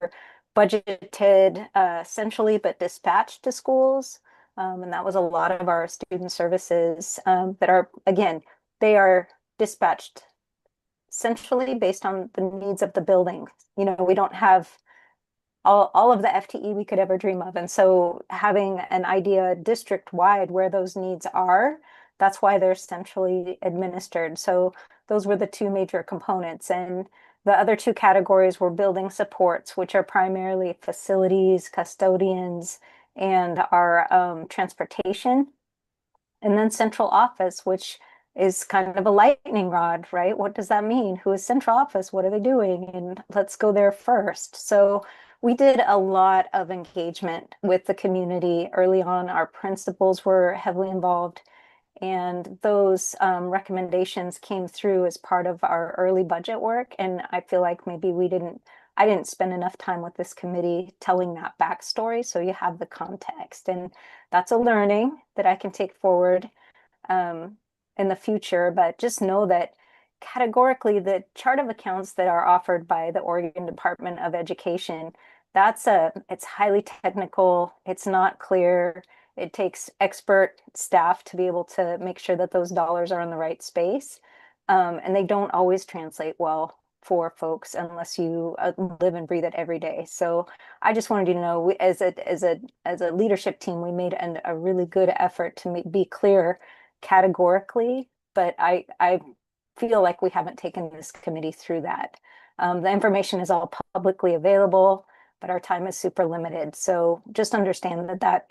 C: budgeted centrally but dispatched to schools. And that was a lot of our student services that are, again, they are dispatched centrally based on the needs of the building. You know, we don't have all of the FTE we could ever dream of. And so having an idea district-wide where those needs are, that's why they're centrally administered. So those were the two major components. And the other two categories were building supports, which are primarily facilities, custodians, and our transportation. And then central office, which is kind of a lightning rod, right? What does that mean? Who is central office? What are they doing? And let's go there first. So we did a lot of engagement with the community early on. Our principals were heavily involved, and those recommendations came through as part of our early budget work. And I feel like maybe I didn't spend enough time with this committee telling that backstory. So you have the context, and that's a learning that I can take forward in the future. But just know that categorically, the chart of accounts that are offered by the Oregon Department of Education, it's highly technical. It's not clear. It takes expert staff to be able to make sure that those dollars are in the right space. And they don't always translate well for folks unless you live and breathe it every day. So I just wanted you to know, as a leadership team, we made a really good effort to be clear categorically, but I feel like we haven't taken this committee through that. The information is all publicly available, but our time is super limited. So just understand that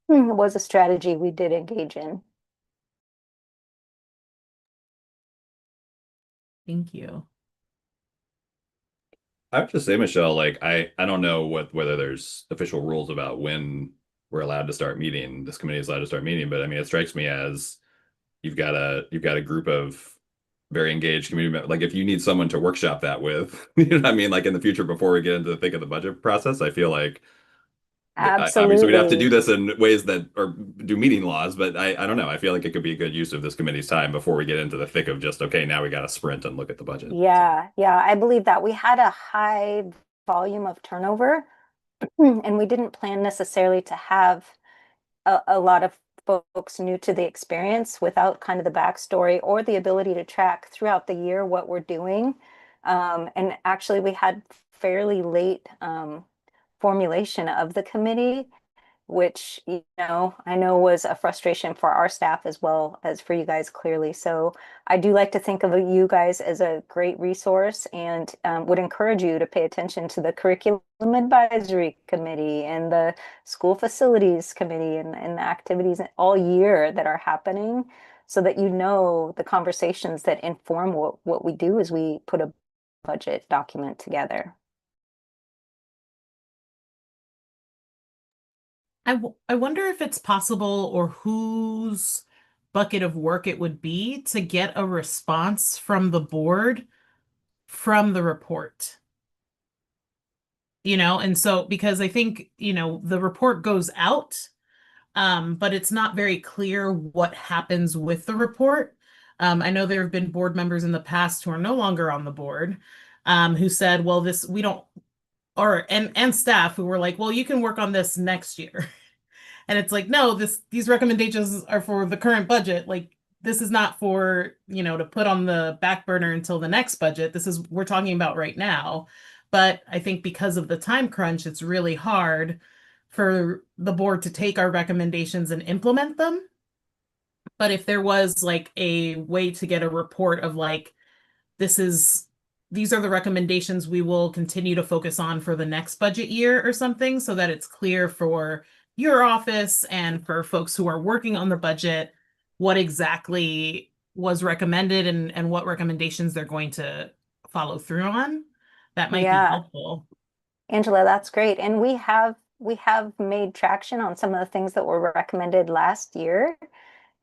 C: was a strategy we did engage in.
H: Thank you.
D: I would just say, Michelle, like I don't know whether there's official rules about when we're allowed to start meeting. This committee is allowed to start meeting, but I mean, it strikes me as you've got a group of very engaged community members. Like if you need someone to workshop that with, you know what I mean? Like in the future, before we get into the thick of the budget process, I feel like obviously we'd have to do this in ways that or do meeting laws, but I don't know. I feel like it could be a good use of this committee's time before we get into the thick of just, okay, now we got to sprint and look at the budget.
C: Yeah, I believe that we had a high volume of turnover and we didn't plan necessarily to have a lot of folks new to the experience without kind of the backstory or the ability to track throughout the year what we're doing. And actually we had fairly late formulation of the committee, which, I know was a frustration for our staff as well as for you guys clearly. So I do like to think of you guys as a great resource and would encourage you to pay attention to the Curriculum Advisory Committee and the School Facilities Committee and the activities all year that are happening so that you know the conversations that inform what we do as we put a budget document together.
H: I wonder if it's possible or whose bucket of work it would be to get a response from the board from the report. And so because I think, the report goes out, but it's not very clear what happens with the report. I know there have been board members in the past who are no longer on the board who said, well, we don't, and staff who were like, well, you can work on this next year. And it's like, no, these recommendations are for the current budget. Like, this is not for, to put on the back burner until the next budget. We're talking about right now. But I think because of the time crunch, it's really hard for the board to take our recommendations and implement them. But if there was like a way to get a report of like, these are the recommendations we will continue to focus on for the next budget year or something, so that it's clear for your office and for folks who are working on the budget what exactly was recommended and what recommendations they're going to follow through on. That might be helpful.
C: Angela, that's great. And we have made traction on some of the things that were recommended last year.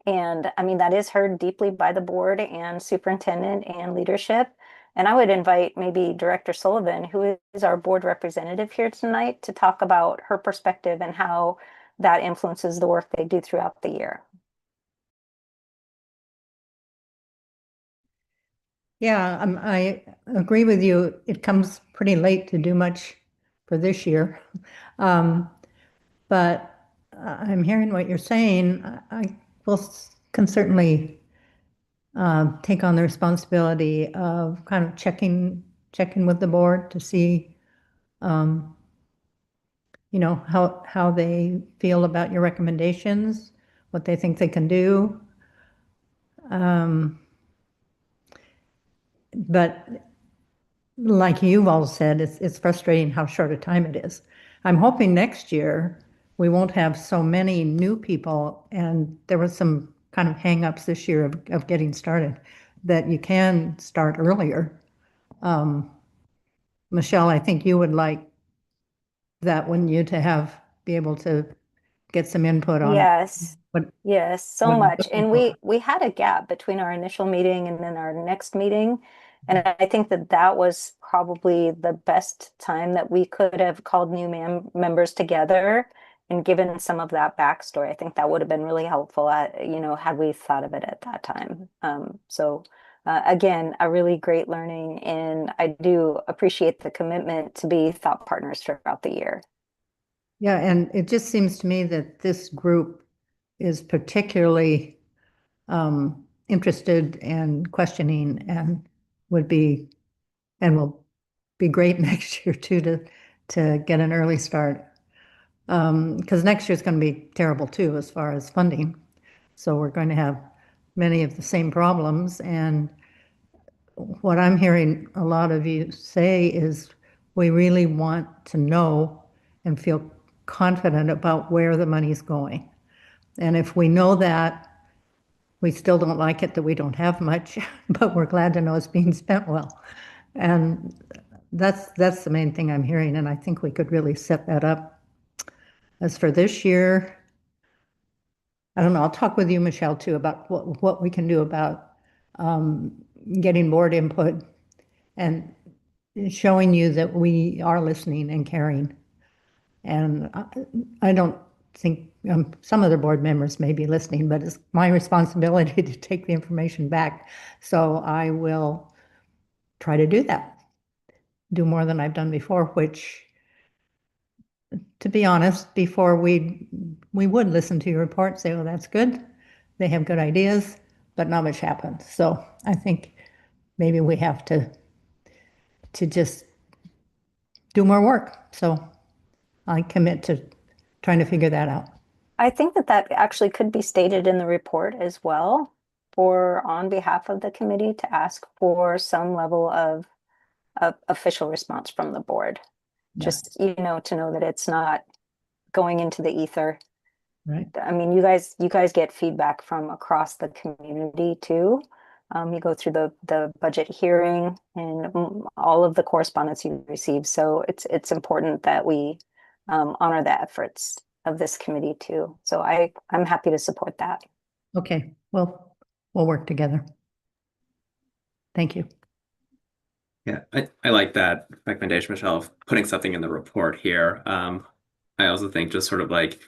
C: And I mean, that is heard deeply by the board and superintendent and leadership. And I would invite maybe Director Sullivan, who is our board representative here tonight, to talk about her perspective and how that influences the work they do throughout the year.
K: Yeah, I agree with you. It comes pretty late to do much for this year. But I'm hearing what you're saying. I can certainly take on the responsibility of kind of checking with the board to see, you know, how they feel about your recommendations, what they think they can do. But like you've all said, it's frustrating how short a time it is. I'm hoping next year we won't have so many new people, and there was some kind of hangups this year of getting started, that you can start earlier. Michelle, I think you would like that, wouldn't you, to be able to get some input on
C: Yes,
K: what
C: yes, so
K: what I'm
C: much.
K: looking
C: And
K: for.
C: we had a gap between our initial meeting and then our next meeting. And I think that that was probably the best time that we could have called new members together and given some of that backstory. I think that would have been really helpful you know, had we thought of it at that time. Again, a really great learning, and I do appreciate the commitment to be thought partners throughout the year.
K: Yeah, and it just seems to me that this group is particularly interested and questioning, and will be great next year too, to get an early start. Because next year's going to be terrible too as far as funding. So we're going to have many of the same problems. And what I'm hearing a lot of you say is we really want to know and feel confident about where the money's going. And if we know that, we still don't like it that we don't have much, but we're glad to know it's being spent well. And that's the main thing I'm hearing, and I think we could really set that up. As for this year, I don't know, I'll talk with you, Michelle, too, about what we can do about getting board input and showing you that we are listening and caring. And I don't think some other board members may be listening, but it's my responsibility to take the information back. So I will try to do that, do more than I've done before, which, to be honest, before we would listen to your report, say, oh, that's good. They have good ideas, but not much happens. So I think maybe we have to just do more work. So I commit to trying to figure that out.
C: I think that that actually could be stated in the report as well, for on behalf of the committee to ask for some level of official response from the board.
K: Yeah.
C: Just, you know, to know that it's not going into the ether.
K: Right.
C: I mean, you guys get feedback from across the community too. You go through the budget hearing and all of the correspondence you receive. So it's important that we honor the efforts of this committee too. So I'm happy to support that.
K: Okay, well, we'll work together. Thank you.
F: Yeah, I like that recommendation, Michelle, of putting something in the report here. I also think just sort of like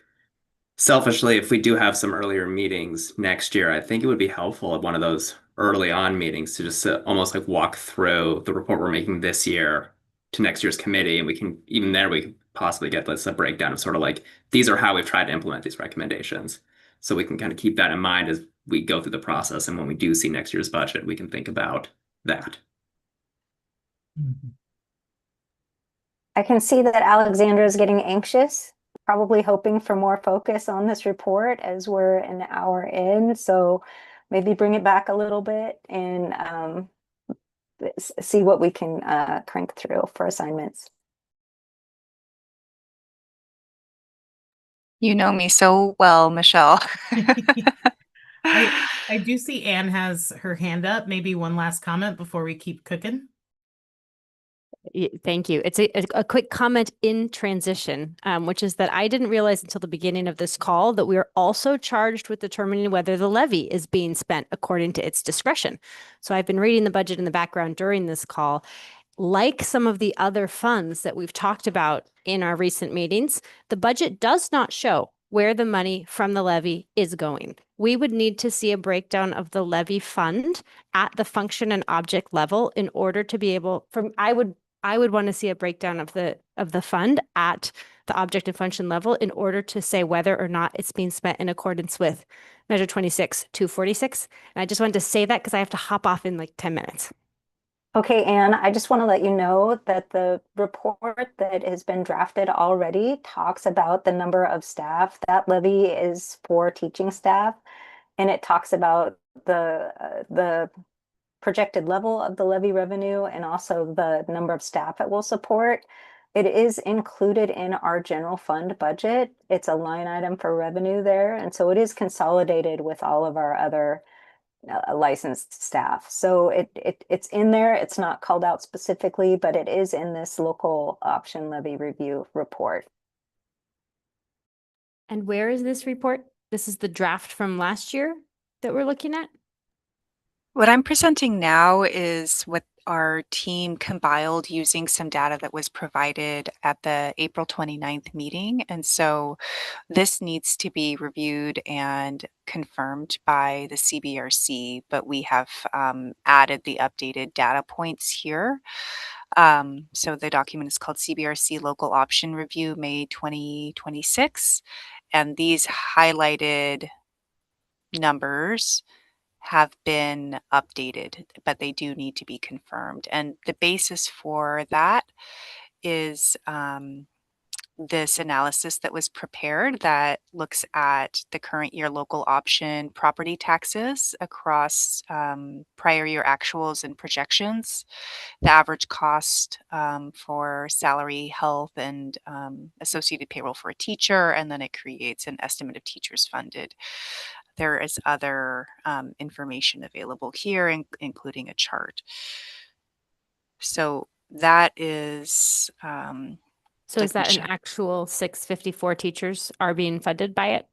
F: selfishly, if we do have some earlier meetings next year, I think it would be helpful at one of those early on meetings to just almost like walk through the report we're making this year to next year's committee. And we can, even there, we could possibly get a breakdown of sort of like, these are how we've tried to implement these recommendations. So we can kind of keep that in mind as we go through the process. And when we do see next year's budget, we can think about that.
K: Mm-hmm.
C: I can see that Alexandra is getting anxious, probably hoping for more focus on this report as we're an hour in. So maybe bring it back a little bit and see what we can crank through for assignments.
B: You know me so well, Michelle.
H: I do see Anne has her hand up. Maybe one last comment before we keep cooking.
E: Thank you. It's a quick comment in transition, which is that I didn't realize until the beginning of this call that we are also charged with determining whether the levy is being spent according to its discretion. So I've been reading the budget in the background during this call. Like some of the other funds that we've talked about in our recent meetings, the budget does not show where the money from the levy is going. We would need to see a breakdown of the levy fund at the function and object level in order to be able I would want to see a breakdown of the fund at the object and function level in order to say whether or not it's being spent in accordance with Measure 26-246. And I just wanted to say that because I have to hop off in like 10 minutes.
C: Okay, Anne, I just want to let you know that the report that has been drafted already talks about the number of staff. That levy is for teaching staff, and it talks about the projected level of the levy revenue and also the number of staff it will support. It is included in our general fund budget. It's a line item for revenue there, and so it is consolidated with all of our other licensed staff. So it's in there. It's not called out specifically, but it is in this local option levy review report.
E: And where is this report? This is the draft from last year that we're looking at?
B: What I'm presenting now is what our team compiled using some data that was provided at the April 29th meeting. And so this needs to be reviewed and confirmed by the CBRC, but we have added the updated data points here. So the document is called CBRC Local Option Review, May 2026. And these highlighted numbers have been updated, but they do need to be confirmed. And the basis for that is this analysis that was prepared that looks at the current year local option property taxes across prior year actuals and projections, the average cost for salary, health, and associated payroll for a teacher, and then it creates an estimate of teachers funded. There is other information available here, including a chart. So that is.
E: So is that an actual 654 teachers are being funded by it?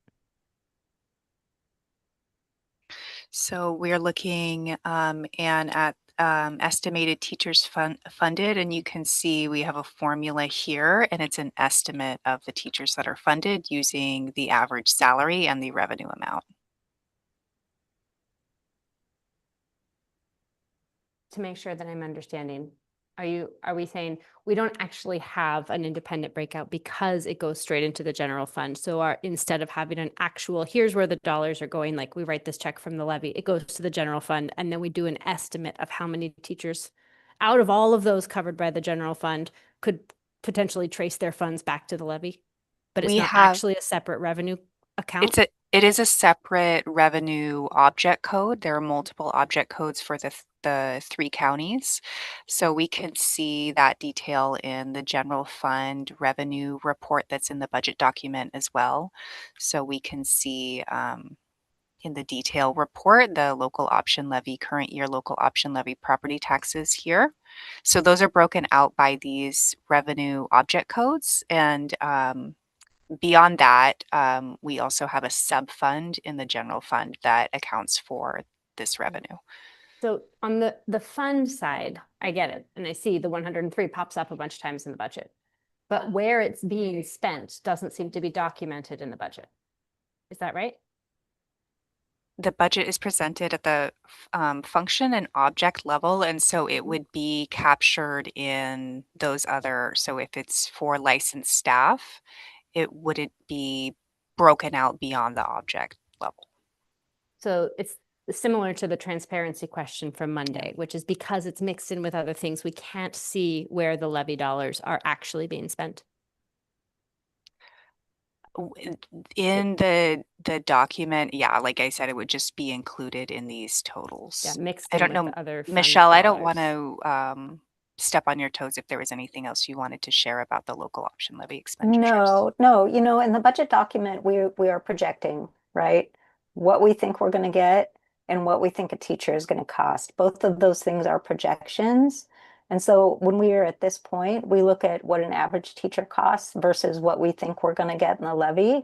B: So we're looking and at estimated teachers funded, and you can see we have a formula here, and it's an estimate of the teachers that are funded using the average salary and the revenue amount.
E: To make sure that I'm understanding, are we saying we don't actually have an independent breakout because it goes straight into the general fund? So instead of having an actual, here's where the dollars are going, like we write this check from the levy, it goes to the general fund, and then we do an estimate of how many teachers out of all of those covered by the general fund could potentially trace their funds back to the levy, but it's not actually a separate revenue account.
B: It is a separate revenue object code. There are multiple object codes for the 3 counties. So we can see that detail in the general fund revenue report that's in the budget document as well. So we can see in the detail report, the local option levy, current year local option levy property taxes here. So those are broken out by these revenue object codes. And beyond that, we also have a sub-fund in the general fund that accounts for this revenue.
E: So on the fund side, I get it. And I see the 103 pops up a bunch of times in the budget. But where it's being spent doesn't seem to be documented in the budget. Is that right?
B: The budget is presented at the function and object level, and so it would be captured in those other. So if it's for licensed staff, it wouldn't be broken out beyond the object level.
E: So it's similar to the transparency question from Monday, which is because it's mixed in with other things, we can't see where the levy dollars are actually being spent.
B: In the document, yeah, like I said, it would just be included in these totals.
E: Yeah, mixed
B: I
E: in
B: don't
E: with
B: know,
E: the other fund
B: Michelle, I don't want
E: dollars.
B: to step on your toes if there was anything else you wanted to share about the local option levy expenditures.
C: No, in the budget document, we are projecting, right? What we think we're going to get and what we think a teacher is going to cost. Both of those things are projections. And so when we are at this point, we look at what an average teacher costs versus what we think we're going to get in the levy.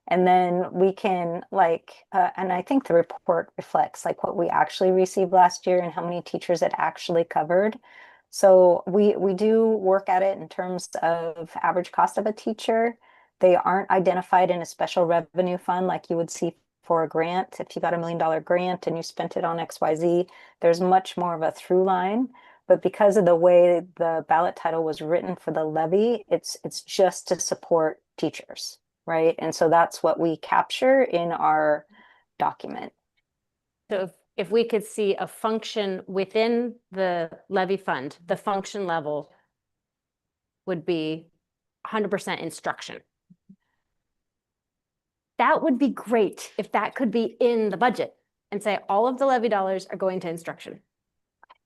C: And then we can and I think the report reflects like what we actually received last year and how many teachers it actually covered. So we do work at it in terms of average cost of a teacher. They aren't identified in a special revenue fund like you would see for a grant. If you got $1 million grant and you spent it on XYZ, there's much more of a through line. But because of the way the ballot title was written for the levy, it's just to support teachers, right? And so that's what we capture in our document.
E: So if we could see a function within the levy fund, the function level would be 100% instruction. That would be great if that could be in the budget and say all of the levy dollars are going to instruction.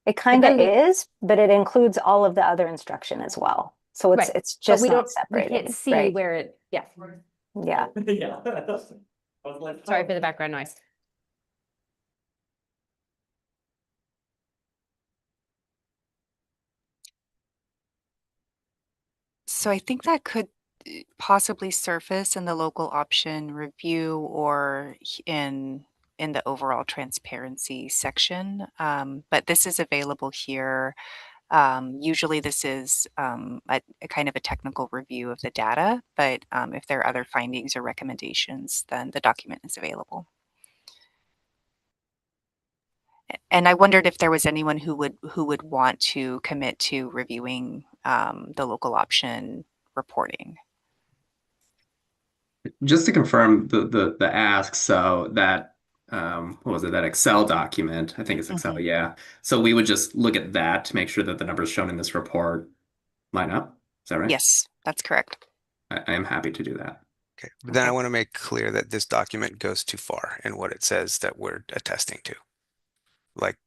C: It kind of
E: then we-
C: is, but it includes all of the other instruction as well. So it's
E: Right.
C: it's
E: But
C: just
E: we
C: not
E: don't, we
C: separated.
E: can't see
C: right?
E: where it, yeah.
C: Yeah.
E: Sorry for the background noise.
B: So I think that could possibly surface in the local option review or in the overall transparency section. But this is available here. Usually this is a kind of a technical review of the data, but if there are other findings or recommendations, then the document is available. And I wondered if there was anyone who would want to commit to reviewing the local option reporting.
F: Just to confirm the ask, so that what was it, that Excel document, I think it's Excel, yeah. So we would just look at that to make sure that the numbers shown in this report line up. Is that right?
B: Yes, that's correct.
F: I am happy to do that.
G: Okay, but then I want to make clear that this document goes too far in what it says that we're attesting to. Like,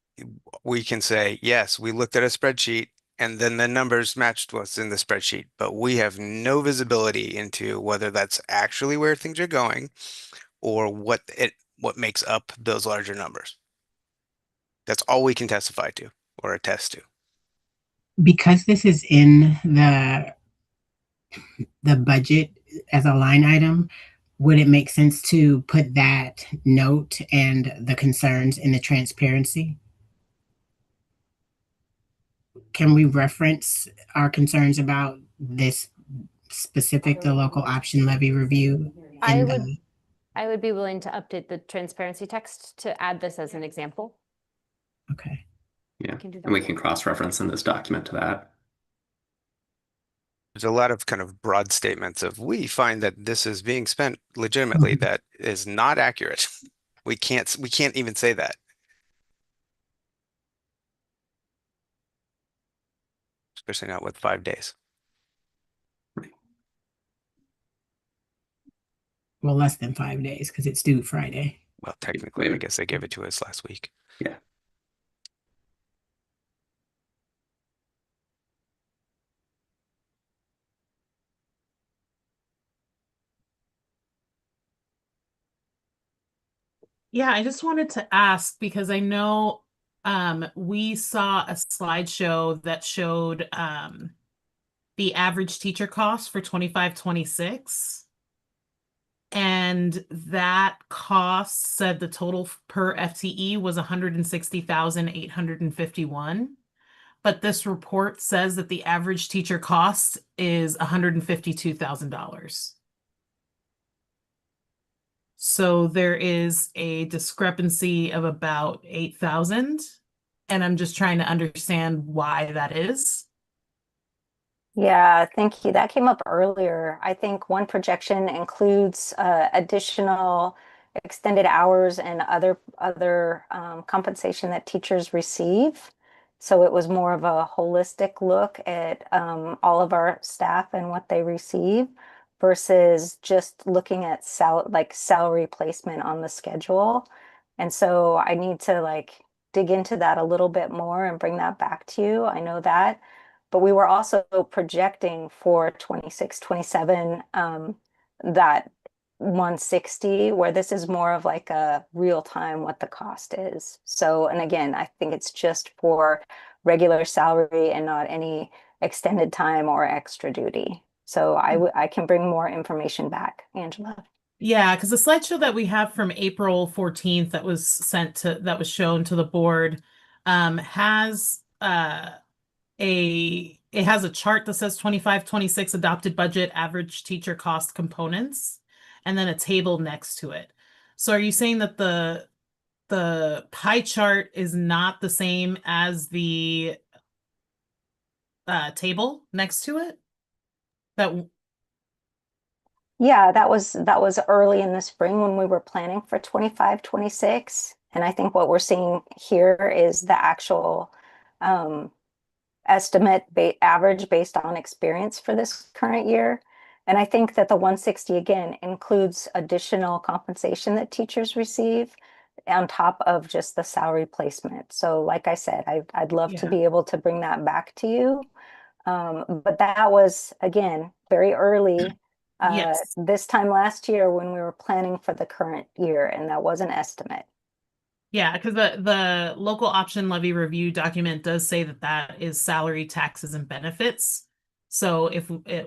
G: we can say, yes, we looked at a spreadsheet and then the numbers matched what's in the spreadsheet, but we have no visibility into whether that's actually where things are going or what makes up those larger numbers. That's all we can testify to or attest to.
A: Because this is in the budget as a line item, would it make sense to put that note and the concerns in the transparency? Can we reference our concerns about this specific, the local option levy review?
E: I would be willing to update the transparency text to add this as an example.
A: Okay.
F: Yeah,
E: can do
F: and we
E: that.
F: can cross-reference in this document to that.
G: There's a lot of kind of broad statements of, we find that this is being spent legitimately. That is not accurate. We can't even say that. Especially not with 5 days.
A: Well, less than 5 days because it's due Friday.
G: Well, technically, I guess they gave it to us last week.
F: Yeah.
H: Yeah, I just wanted to ask because I know we saw a slideshow that showed the average teacher cost for 25-26. And that cost said the total per FTE was 160,851. But this report says that the average teacher cost is $152,000. So there is a discrepancy of about 8,000. And I'm just trying to understand why that is.
C: Yeah, thank you. That came up earlier. I think one projection includes additional extended hours and other compensation that teachers receive. So it was more of a holistic look at all of our staff and what they receive versus just looking at salary placement on the schedule. And so I need to dig into that a little bit more and bring that back to you. I know that. But we were also projecting for 26, 27, that 160, where this is more of like a real time what the cost is. So, and again, I think it's just for regular salary and not any extended time or extra duty. So I can bring more information back, Angela.
H: Yeah, because the slideshow that we have from April 14th that was shown to the board has it has a chart that says 25-26 adopted budget, average teacher cost components, and then a table next to it. So are you saying that the pie chart is not the same as the table next to it?
C: Yeah, that was early in the spring when we were planning for 25-26. And I think what we're seeing here is the actual estimate average based on experience for this current year. And I think that the 160 again includes additional compensation that teachers receive on top of just the salary placement. So like I said, I'd love to
H: Yeah.
C: be able to bring that back to you. But that was, again, very early
H: Yes.
C: this time last year when we were planning for the current year, and that was an estimate.
H: Yeah, because the local option levy review document does say that that is salary, taxes, and benefits. So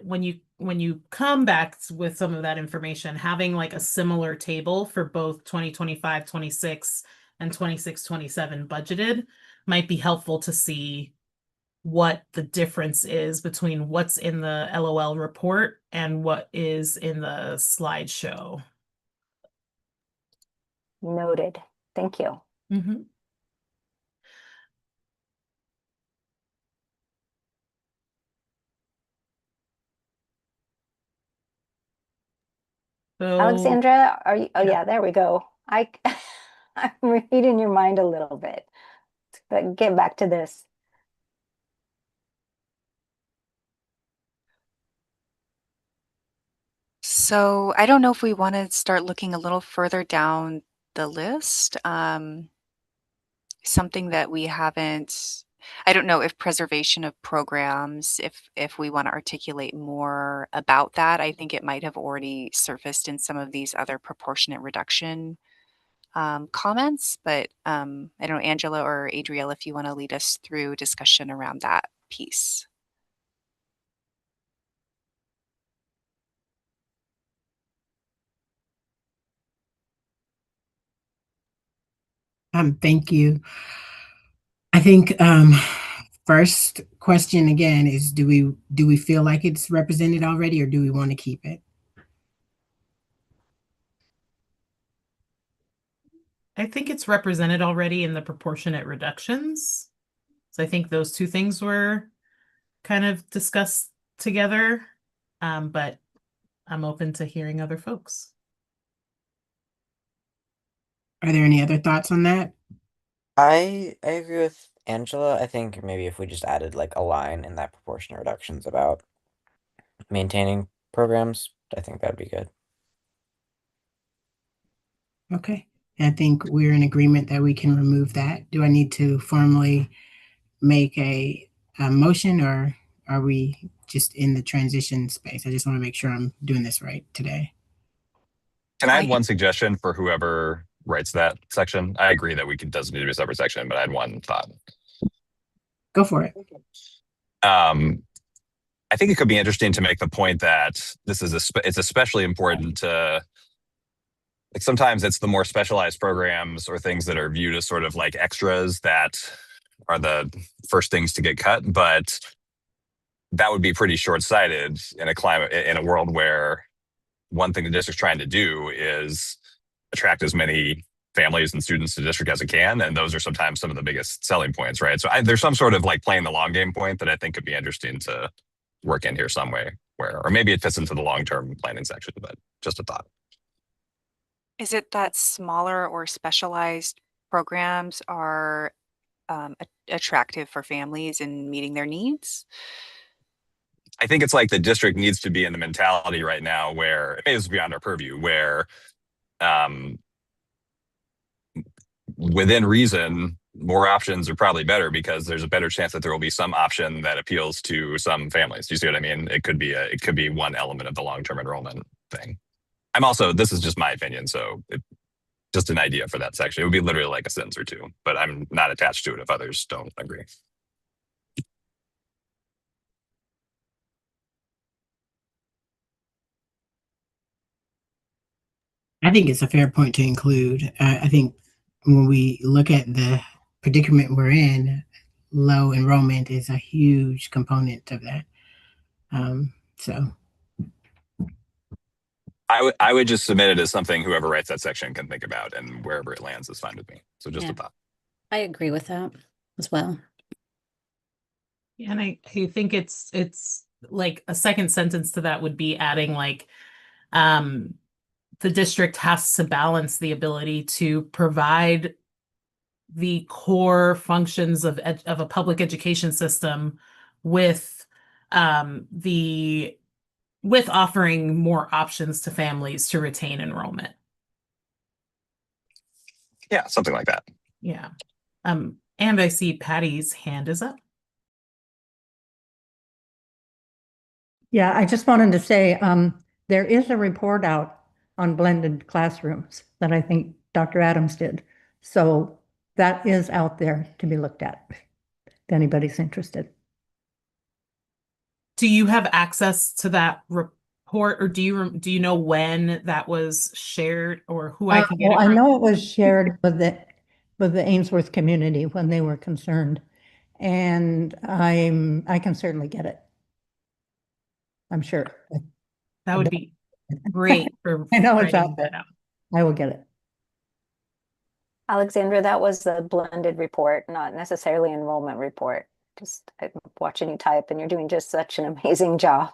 H: when you come back with some of that information, having like a similar table for both 2025-26 and 26-27 budgeted might be helpful to see what the difference is between what's in the LOL report and what is in the slideshow.
C: Noted. Thank you.
H: Mm-hmm. So,
C: Alexandra, are you? Oh
H: yeah.
C: yeah, there we go. I'm reading your mind a little bit. But get back to this.
B: So I don't know if we want to start looking a little further down the list. Something that we haven't, I don't know if preservation of programs, if we want to articulate more about that. I think it might have already surfaced in some of these other proportionate reduction comments, but I don't know, Angela or Adriel, if you want to lead us through discussion around that piece.
A: Thank you. I think first question again is do we feel like it's represented already, or do we want to keep it?
H: I think it's represented already in the proportionate reductions. So I think those two things were kind of discussed together, but I'm open to hearing other folks.
A: Are there any other thoughts on that?
J: I agree with Angela. I think maybe if we just added like a line in that proportionate reductions about maintaining programs, I think that'd be good.
A: Okay. I think we're in agreement that we can remove that. Do I need to formally make a motion, or are we just in the transition space? I just want to make sure I'm doing this right today.
D: Can I add one suggestion for whoever writes that section? I agree that doesn't need to be a separate section, but I had one thought.
A: Go for it.
D: I think it could be interesting to make the point that this is it's especially important to, like, sometimes it's the more specialized programs or things that are viewed as sort of like extras that are the first things to get cut, but that would be pretty short-sighted in a world where one thing the district's trying to do is attract as many families and students to the district as it can, and those are sometimes some of the biggest selling points, right? So there's some sort of like playing the long game point that I think could be interesting to work in here some way, or maybe it fits into the long-term planning section, but just a thought.
B: Is it that smaller or specialized programs are attractive for families and meeting their needs?
D: I think it's like the district needs to be in the mentality right now where it is beyond our purview, where within reason, more options are probably better because there's a better chance that there will be some option that appeals to some families. Do you see what I mean? It could be one element of the long-term enrollment thing. This is just my opinion, so just an idea for that section. It would be literally like a sentence or two, but I'm not attached to it if others don't agree.
A: I think it's a fair point to include. I think when we look at the predicament we're in, low enrollment is a huge component of that. So
D: I would just submit it as something whoever writes that section can think about, and wherever it lands is fine with me. So just
L: Yeah.
D: a thought.
L: I agree with that as well.
H: Yeah, and I think it's like a second sentence to that would be adding like the district has to balance the ability to provide the core functions of a public education system with with offering more options to families to retain enrollment.
D: Yeah, something like that.
H: Yeah. And I see Patty's hand is up.
K: Yeah, I just wanted to say, there is a report out on blended classrooms that I think Dr. Adams did. So that is out there to be looked at, if anybody's interested.
H: Do you have access to that report, or do you know when that was shared, or who I can get
K: Well,
H: it
K: I
H: from?
K: know it was shared with the Ainsworth community when they were concerned, and I can certainly get it. I'm sure.
H: That would be great for
K: I know it's
H: writing
K: out there.
H: that out.
K: I will get it.
C: Alexandra, that was the blended report, not necessarily enrollment report. Just I'm watching you type, and you're doing just such an amazing job.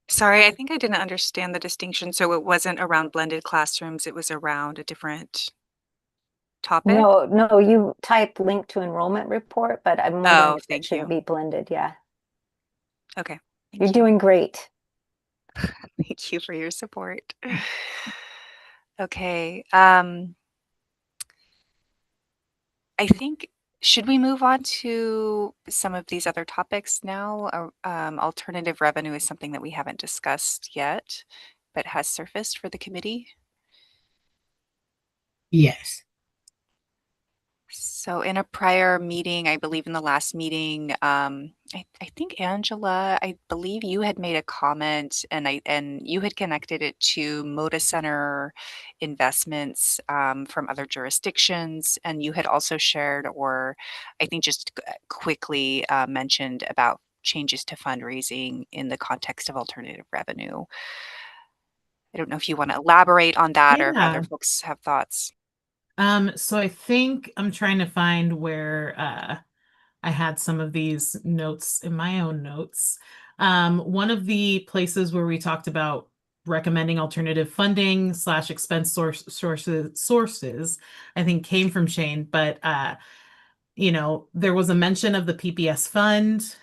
B: Sorry, I think I didn't understand the distinction. So it wasn't around blended classrooms, it was around a different topic?
C: No, you type link to enrollment report, but I'm wondering
B: Oh,
C: if it
B: thank
C: should
B: you.
C: be blended. Yeah,
B: Okay. Thank
C: you're
B: you.
C: doing great.
B: Thank you for your support. Okay. I think, should we move on to some of these other topics now? Alternative revenue is something that we haven't discussed yet, but has surfaced for the committee.
A: yes.
B: So in a prior meeting, I believe in the last meeting, I think Angela, I believe you had made a comment and you had connected it to Moda Center investments from other jurisdictions. And you had also shared, or I think just quickly mentioned about changes to fundraising in the context of alternative revenue. I don't know if you want to elaborate on that or if other
H: Yeah.
B: folks have thoughts.
H: So I think I'm trying to find where I had some of these notes in my own notes. One of the places where we talked about recommending alternative funding / expense sources, I think came from Shane, but there was a mention of the PPS fund,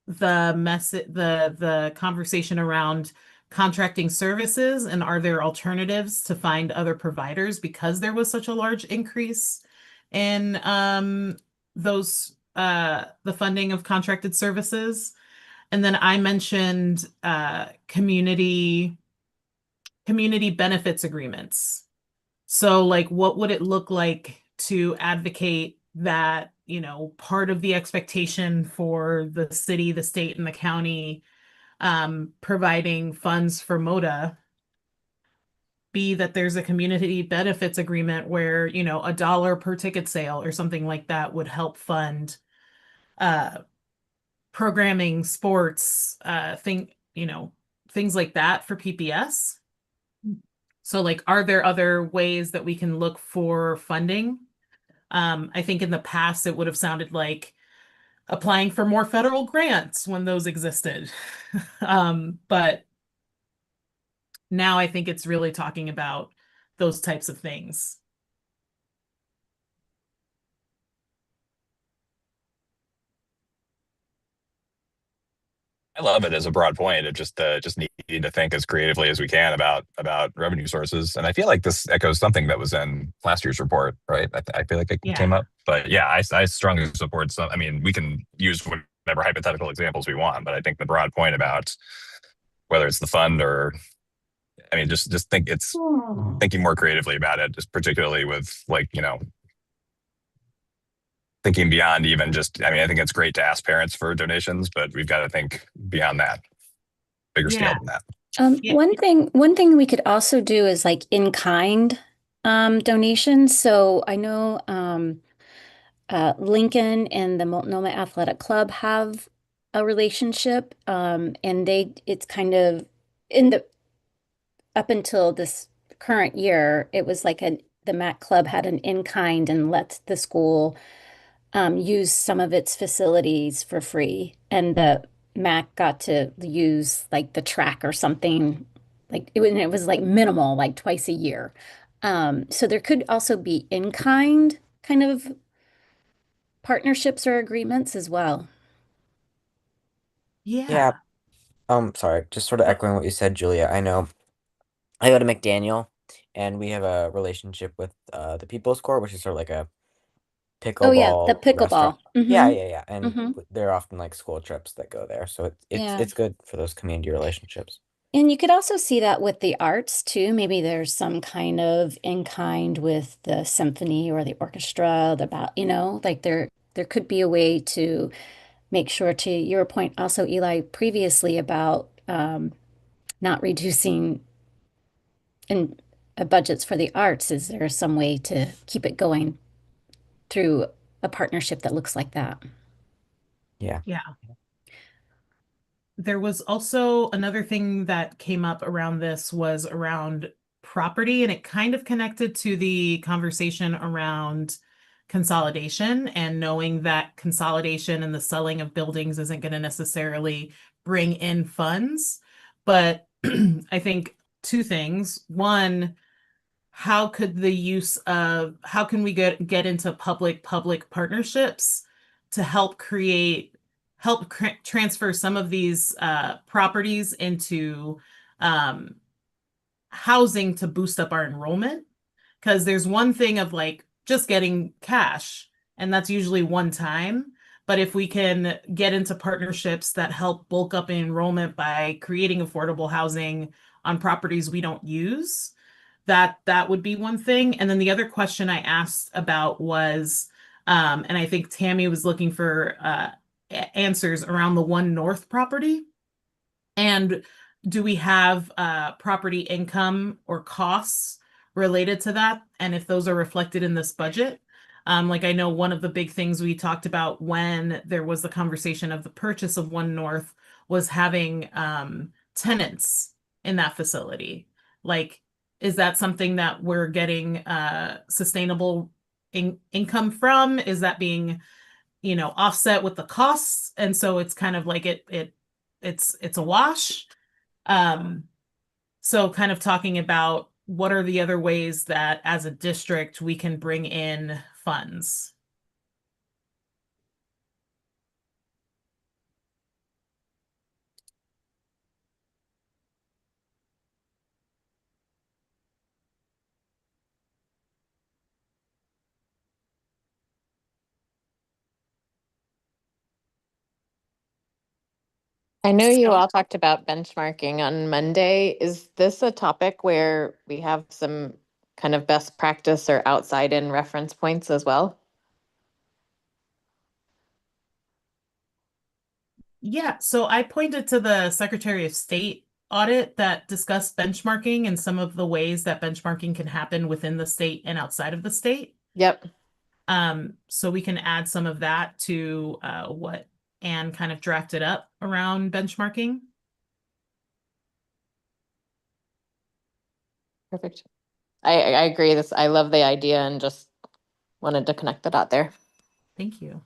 H: the conversation around contracting services, and are there alternatives to find other providers because there was such a large increase in the funding of contracted services. And then I mentioned community benefits agreements. So like, what would it look like to advocate that, part of the expectation for the city, the state, and the county providing funds for MODA be that there's a community benefits agreement where, $1 per ticket sale or something like that would help fund programming, sports, things like that for PPS. So like, are there other ways that we can look for funding? I think in the past it would have sounded like applying for more federal grants when those existed. But now I think it's really talking about those types of things.
D: I love it as a broad point of just needing to think as creatively as we can about revenue sources. And I feel like this echoes something that was in last year's report, right? I feel like it came up. But yeah, I strongly support some. I mean, we can use whatever hypothetical examples we want, but I think the broad point about whether it's the fund or, I mean, just think it's thinking more creatively about it, just particularly with like, thinking beyond even just, I mean, I think it's great to ask parents for donations, but we've got to think beyond that, bigger scale than that.
L: One thing we could also do is like in kind donations. So I know Lincoln and the Multnomah Athletic Club have a relationship, and it's kind of in the up until this current year, it was like the MAC club had an in-kind and let the school use some of its facilities for free, and the MAC got to use like the track or something, like it was like minimal, like twice a year. So there could also be in-kind kind of partnerships or agreements as well.
H: Yeah.
J: Sorry, just sort of echoing what you said, Julia. I know I go to McDaniel, and we have a relationship with the People's Court, which is sort of like a
L: Oh yeah, the
J: pickleball restaurant.
L: pickleball.
J: Yeah,
L: Mm-hmm.
J: yeah, and
L: Mm-hmm.
J: they're often like school trips that go there, so
L: Yeah.
J: it's good for those community relationships.
L: And you could also see that with the arts too. Maybe there's some kind of in kind with the symphony or the orchestra, like there could be a way to make sure, to your point also, Eli, previously about not reducing in budgets for the arts. Is there some way to keep it going through a partnership that looks like that?
J: Yeah.
H: Yeah. There was also another thing that came up around this was around property, and it kind of connected to the conversation around consolidation and knowing that consolidation and the selling of buildings isn't going to necessarily bring in funds. But I think two things. One, how can we get into public partnerships to help transfer some of these properties into housing to boost up our enrollment? Because there's one thing of like just getting cash, and that's usually one time. But if we can get into partnerships that help bulk up enrollment by creating affordable housing on properties we don't use, that would be one thing. And then the other question I asked about was, and I think Tammy was looking for answers around the One North property. And do we have property income or costs related to that? And if those are reflected in this budget? Like I know one of the big things we talked about when there was the conversation of the purchase of One North was having tenants in that facility. Like, is that something that we're getting sustainable income from? Is that being, offset with the costs? And so it's kind of like it's a wash. So kind of talking about what are the other ways that as a district we can bring in funds.
M: I know you all talked about benchmarking on Monday. Is this a topic where we have some kind of best practice or outside in reference points as well?
H: Yeah, so I pointed to the Secretary of State audit that discussed benchmarking and some of the ways that benchmarking can happen within the state and outside of the state.
M: Yep.
H: So we can add some of that to what Anne kind of drafted up around benchmarking.
M: Perfect. I agree. I love the idea and just wanted to connect the dot there.
H: Thank you.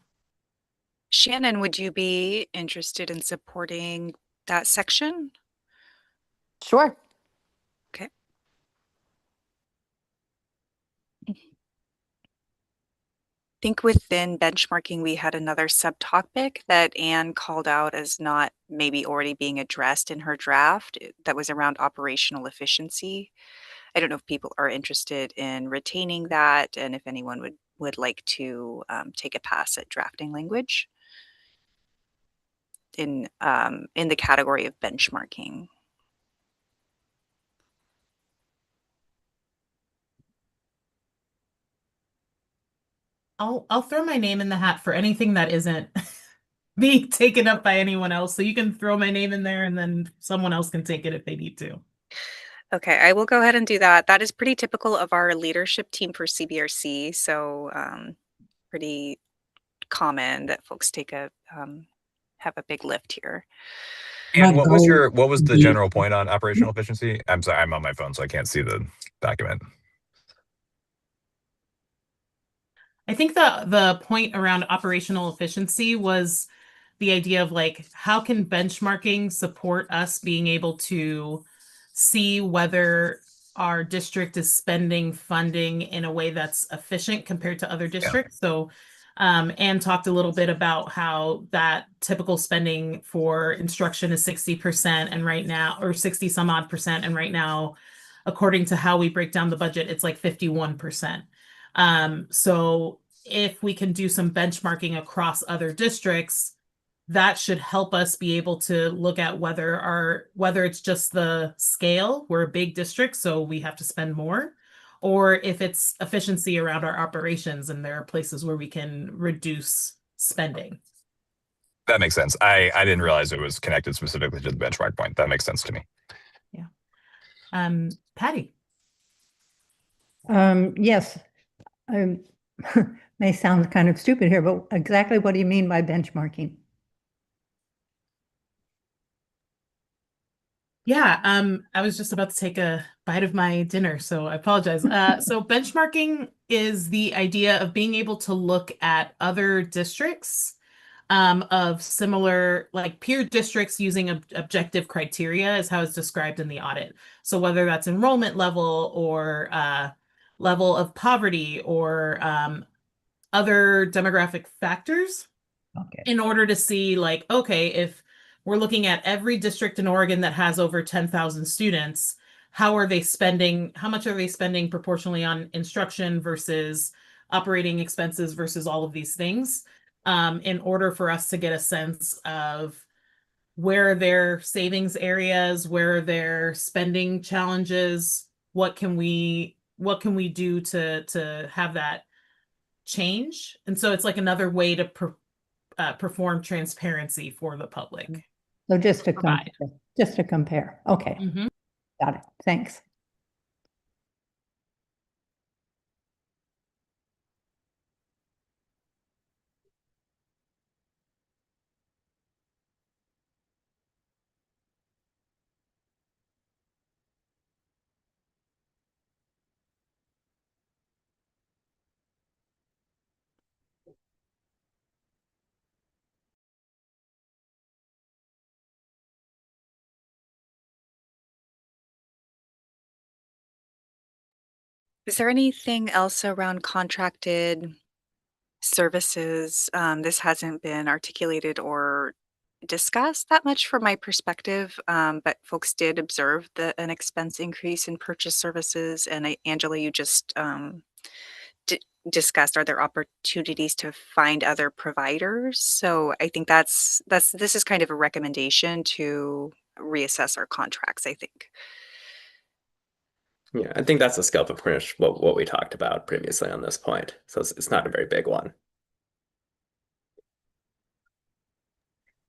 B: Shannon, would you be interested in supporting that section?
M: Sure.
B: Okay. I think within benchmarking, we had another subtopic that Anne called out as not maybe already being addressed in her draft that was around operational efficiency. I don't know if people are interested in retaining that and if anyone would like to take a pass at drafting language in the category of benchmarking.
H: I'll throw my name in the hat for anything that isn't being taken up by anyone else. So you can throw my name in there and then someone else can take it if they need to.
B: Okay, I will go ahead and do that. That is pretty typical of our leadership team for CBRC. So pretty common that folks take have a big lift here.
A: My
N: And what
A: goal
N: was
A: would
N: the
A: be-
N: general point on operational efficiency? I'm sorry, I'm on my phone, so I can't see the document.
H: I think the point around operational efficiency was the idea of like, how can benchmarking support us being able to see whether our district is spending funding in a way that's efficient compared to other districts. So Anne talked a little bit about how that typical spending for instruction is 60% and right now, or 60 some odd percent. And right now, according to how we break down the budget, it's like 51%. So if we can do some benchmarking across other districts, that should help us be able to look at whether it's just the scale, we're a big district, so we have to spend more, or if it's efficiency around our operations and there are places where we can reduce spending.
N: That makes sense. I didn't realize it was connected specifically to the benchmark point. That makes sense to me.
H: Yeah. Patty.
K: Yes, I may sound kind of stupid here, but exactly what do you mean by benchmarking?
H: Yeah, I was just about to take a bite of my dinner, so I apologize. So benchmarking is the idea of being able to look at other districts of similar, like peer districts using objective criteria is how it's described in the audit. So whether that's enrollment level or level of poverty or other demographic factors,
K: Okay.
H: in order to see like, okay, if we're looking at every district in Oregon that has over 10,000 students, how much are they spending proportionally on instruction versus operating expenses versus all of these things, in order for us to get a sense of where are their savings areas, where are their spending challenges, what can we do to have that change. And so it's like another way to perform transparency for the public.
K: So just to
H: Provide.
K: compare. Okay.
H: Mhm.
K: Got it. Thanks.
B: Is there anything else around contracted services? This hasn't been articulated or discussed that much from my perspective, but folks did observe an expense increase in purchase services. And Angela, you just discussed, are there opportunities to find other providers? So I think this is kind of a recommendation to reassess our contracts, I think.
F: Yeah, I think that's the scope of pretty much what we talked about previously on this point. So it's not a very big one.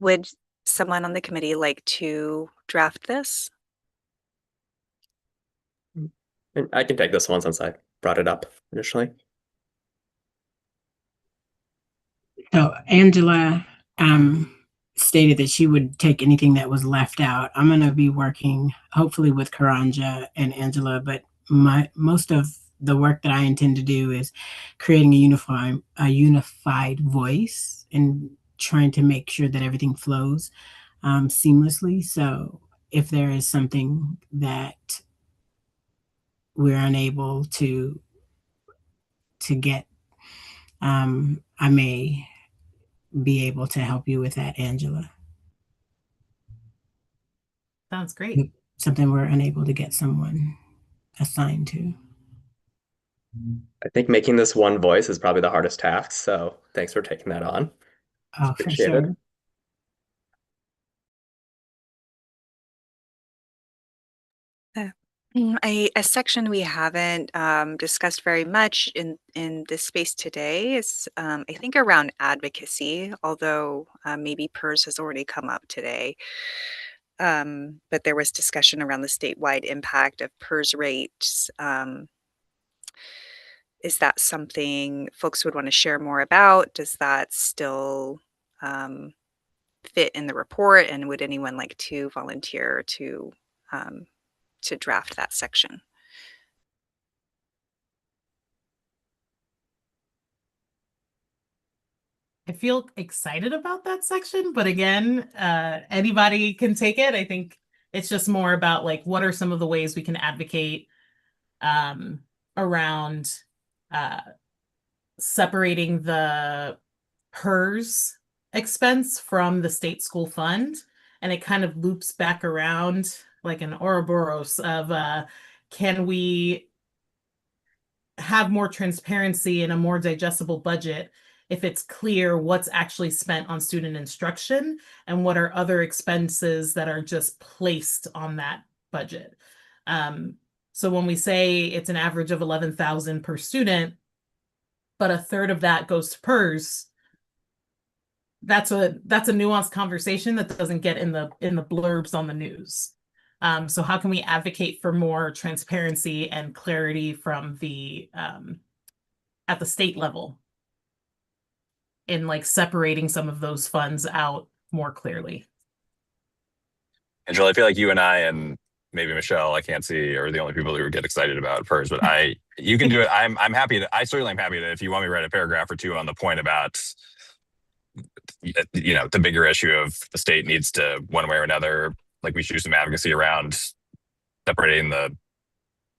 B: Would someone on the committee like to draft this?
F: And I can take this one since I brought it up initially.
A: So Angela stated that she would take anything that was left out. I'm going to be working hopefully with Karanja and Angela, but most of the work that I intend to do is creating a unified voice and trying to make sure that everything flows seamlessly. So if there is something that we're unable to get, I may be able to help you with that, Angela.
H: Sounds great.
A: Something we're unable to get someone assigned to.
F: I think making this one voice is probably the hardest task. So thanks for taking that on.
A: Oh, for sure.
B: A section we haven't discussed very much in this space today is, I think, around advocacy, although maybe PERS has already come up today. But there was discussion around the statewide impact of PERS rates Is that something folks would want to share more about? Does that still fit in the report? And would anyone like to volunteer to draft that section?
H: I feel excited about that section, but again, anybody can take it. I think it's just more about like what are some of the ways we can advocate around separating the PERS expense from the state school fund, and it kind of loops back around like an Ouroboros of can we have more transparency and a more digestible budget if it's clear what's actually spent on student instruction and what are other expenses that are just placed on that budget. So when we say it's an average of 11,000 per student, but a third of that goes to PERS, that's a nuanced conversation that doesn't get in the blurbs on the news. So how can we advocate for more transparency and clarity from the at the state level in like separating some of those funds out more clearly?
N: Angela, I feel like you and I and maybe Michelle, I can't see, are the only people who get excited about PERS, but you can do it. I'm happy to, I certainly am happy that if you want me to write a paragraph or two on the point about, you know, the bigger issue of the state needs to, one way or another, like we should do some advocacy around separating the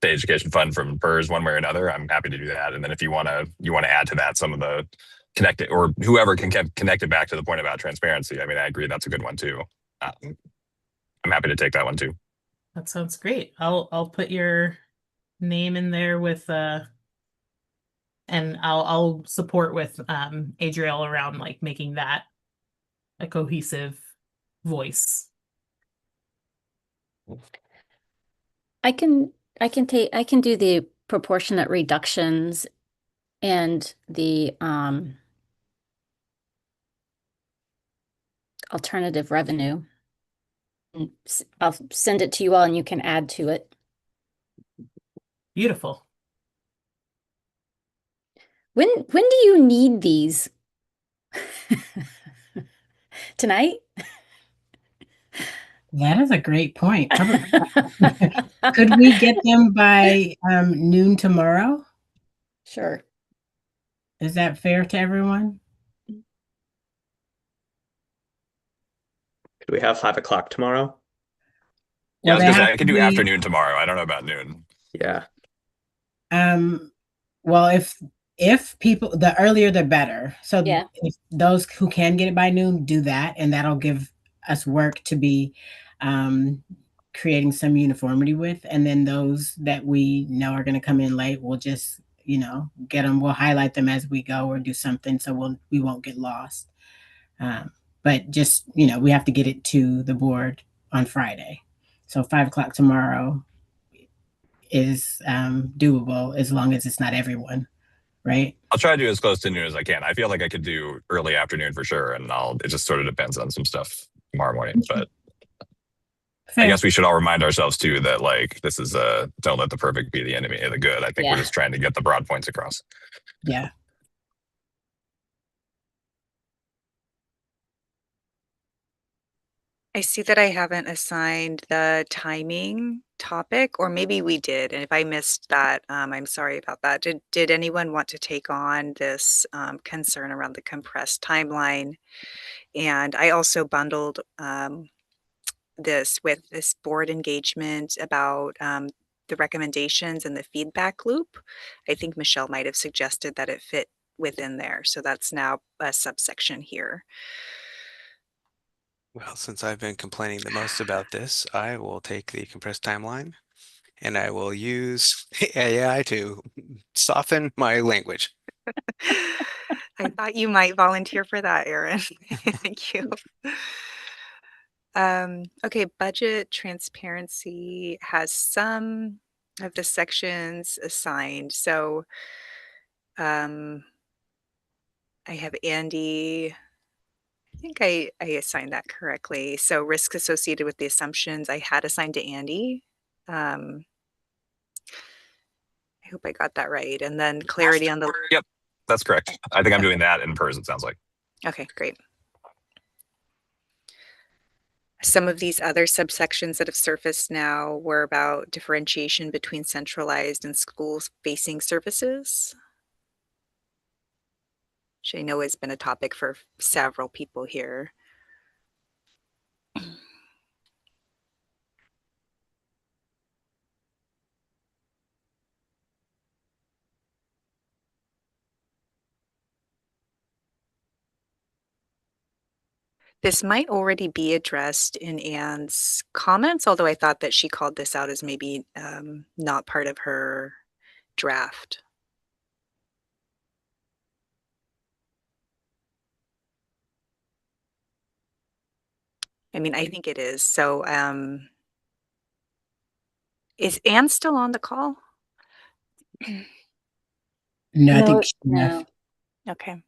N: state education fund from PERS one way or another, I'm happy to do that. And then if you want to add to that some of the connect it, or whoever can connect it back to the point about transparency. I mean, I agree that's a good one too. I'm happy to take that one too.
H: That sounds great. I'll put your name in there with and I'll support with Adriel around like making that a cohesive voice.
L: I can do the proportionate reductions and the alternative revenue. I'll send it to you all and you can add to it.
H: Beautiful.
L: When do you need these? Tonight?
A: That is a great point. Could we get them by noon tomorrow?
L: Sure.
A: Is that fair to everyone?
O: Could we have 5 o'clock tomorrow?
N: Yeah,
A: Well,
N: I was gonna say
A: they
N: I can do afternoon tomorrow. I don't know about noon.
O: Yeah.
A: Well, if people, the earlier the better. So
L: Yeah.
A: if those who can get it by noon, do that, and that'll give us work to be creating some uniformity with. And then those that we know are going to come in late, we'll just, you know, get them. We'll highlight them as we go or do something so we won't get lost. But just, you know, we have to get it to the board on Friday. So 5 o'clock tomorrow is doable as long as it's not everyone, right?
N: I'll try to do as close to noon as I can. I feel like I could do early afternoon for sure, and it just sort of depends on some stuff tomorrow morning. But
A: Fair.
N: I guess we should all remind ourselves too that like this is don't let the perfect be the enemy of the good. I think we're just trying to get the broad points across.
A: Yeah.
B: I see that I haven't assigned the timing topic, or maybe we did. And if I missed that, I'm sorry about that. Did anyone want to take on this concern around the compressed timeline? And I also bundled this with this board engagement about the recommendations and the feedback loop. I think Michelle might have suggested that it fit within there. So that's now a subsection here.
G: Well, since I've been complaining the most about this, I will take the compressed timeline and I will use AI to soften my language.
B: I thought you might volunteer for that, Erin. Thank you. Okay, budget transparency has some of the sections assigned. So I have Andy. I think I assigned that correctly. So risk associated with the assumptions I had assigned to Andy. I hope I got that right. And then clarity on the.
N: Yep, that's correct. I think I'm doing that in PERS, it sounds like.
B: Okay, great. Some of these other subsections that have surfaced now were about differentiation between centralized and school-facing services, which I know has been a topic for several people here. This might already be addressed in Anne's comments, although I thought that she called this out as maybe not part of her draft. I mean, I think it is. So is Anne still on the call?
A: No, I
C: No,
A: think she
L: No.
A: left.
B: Okay.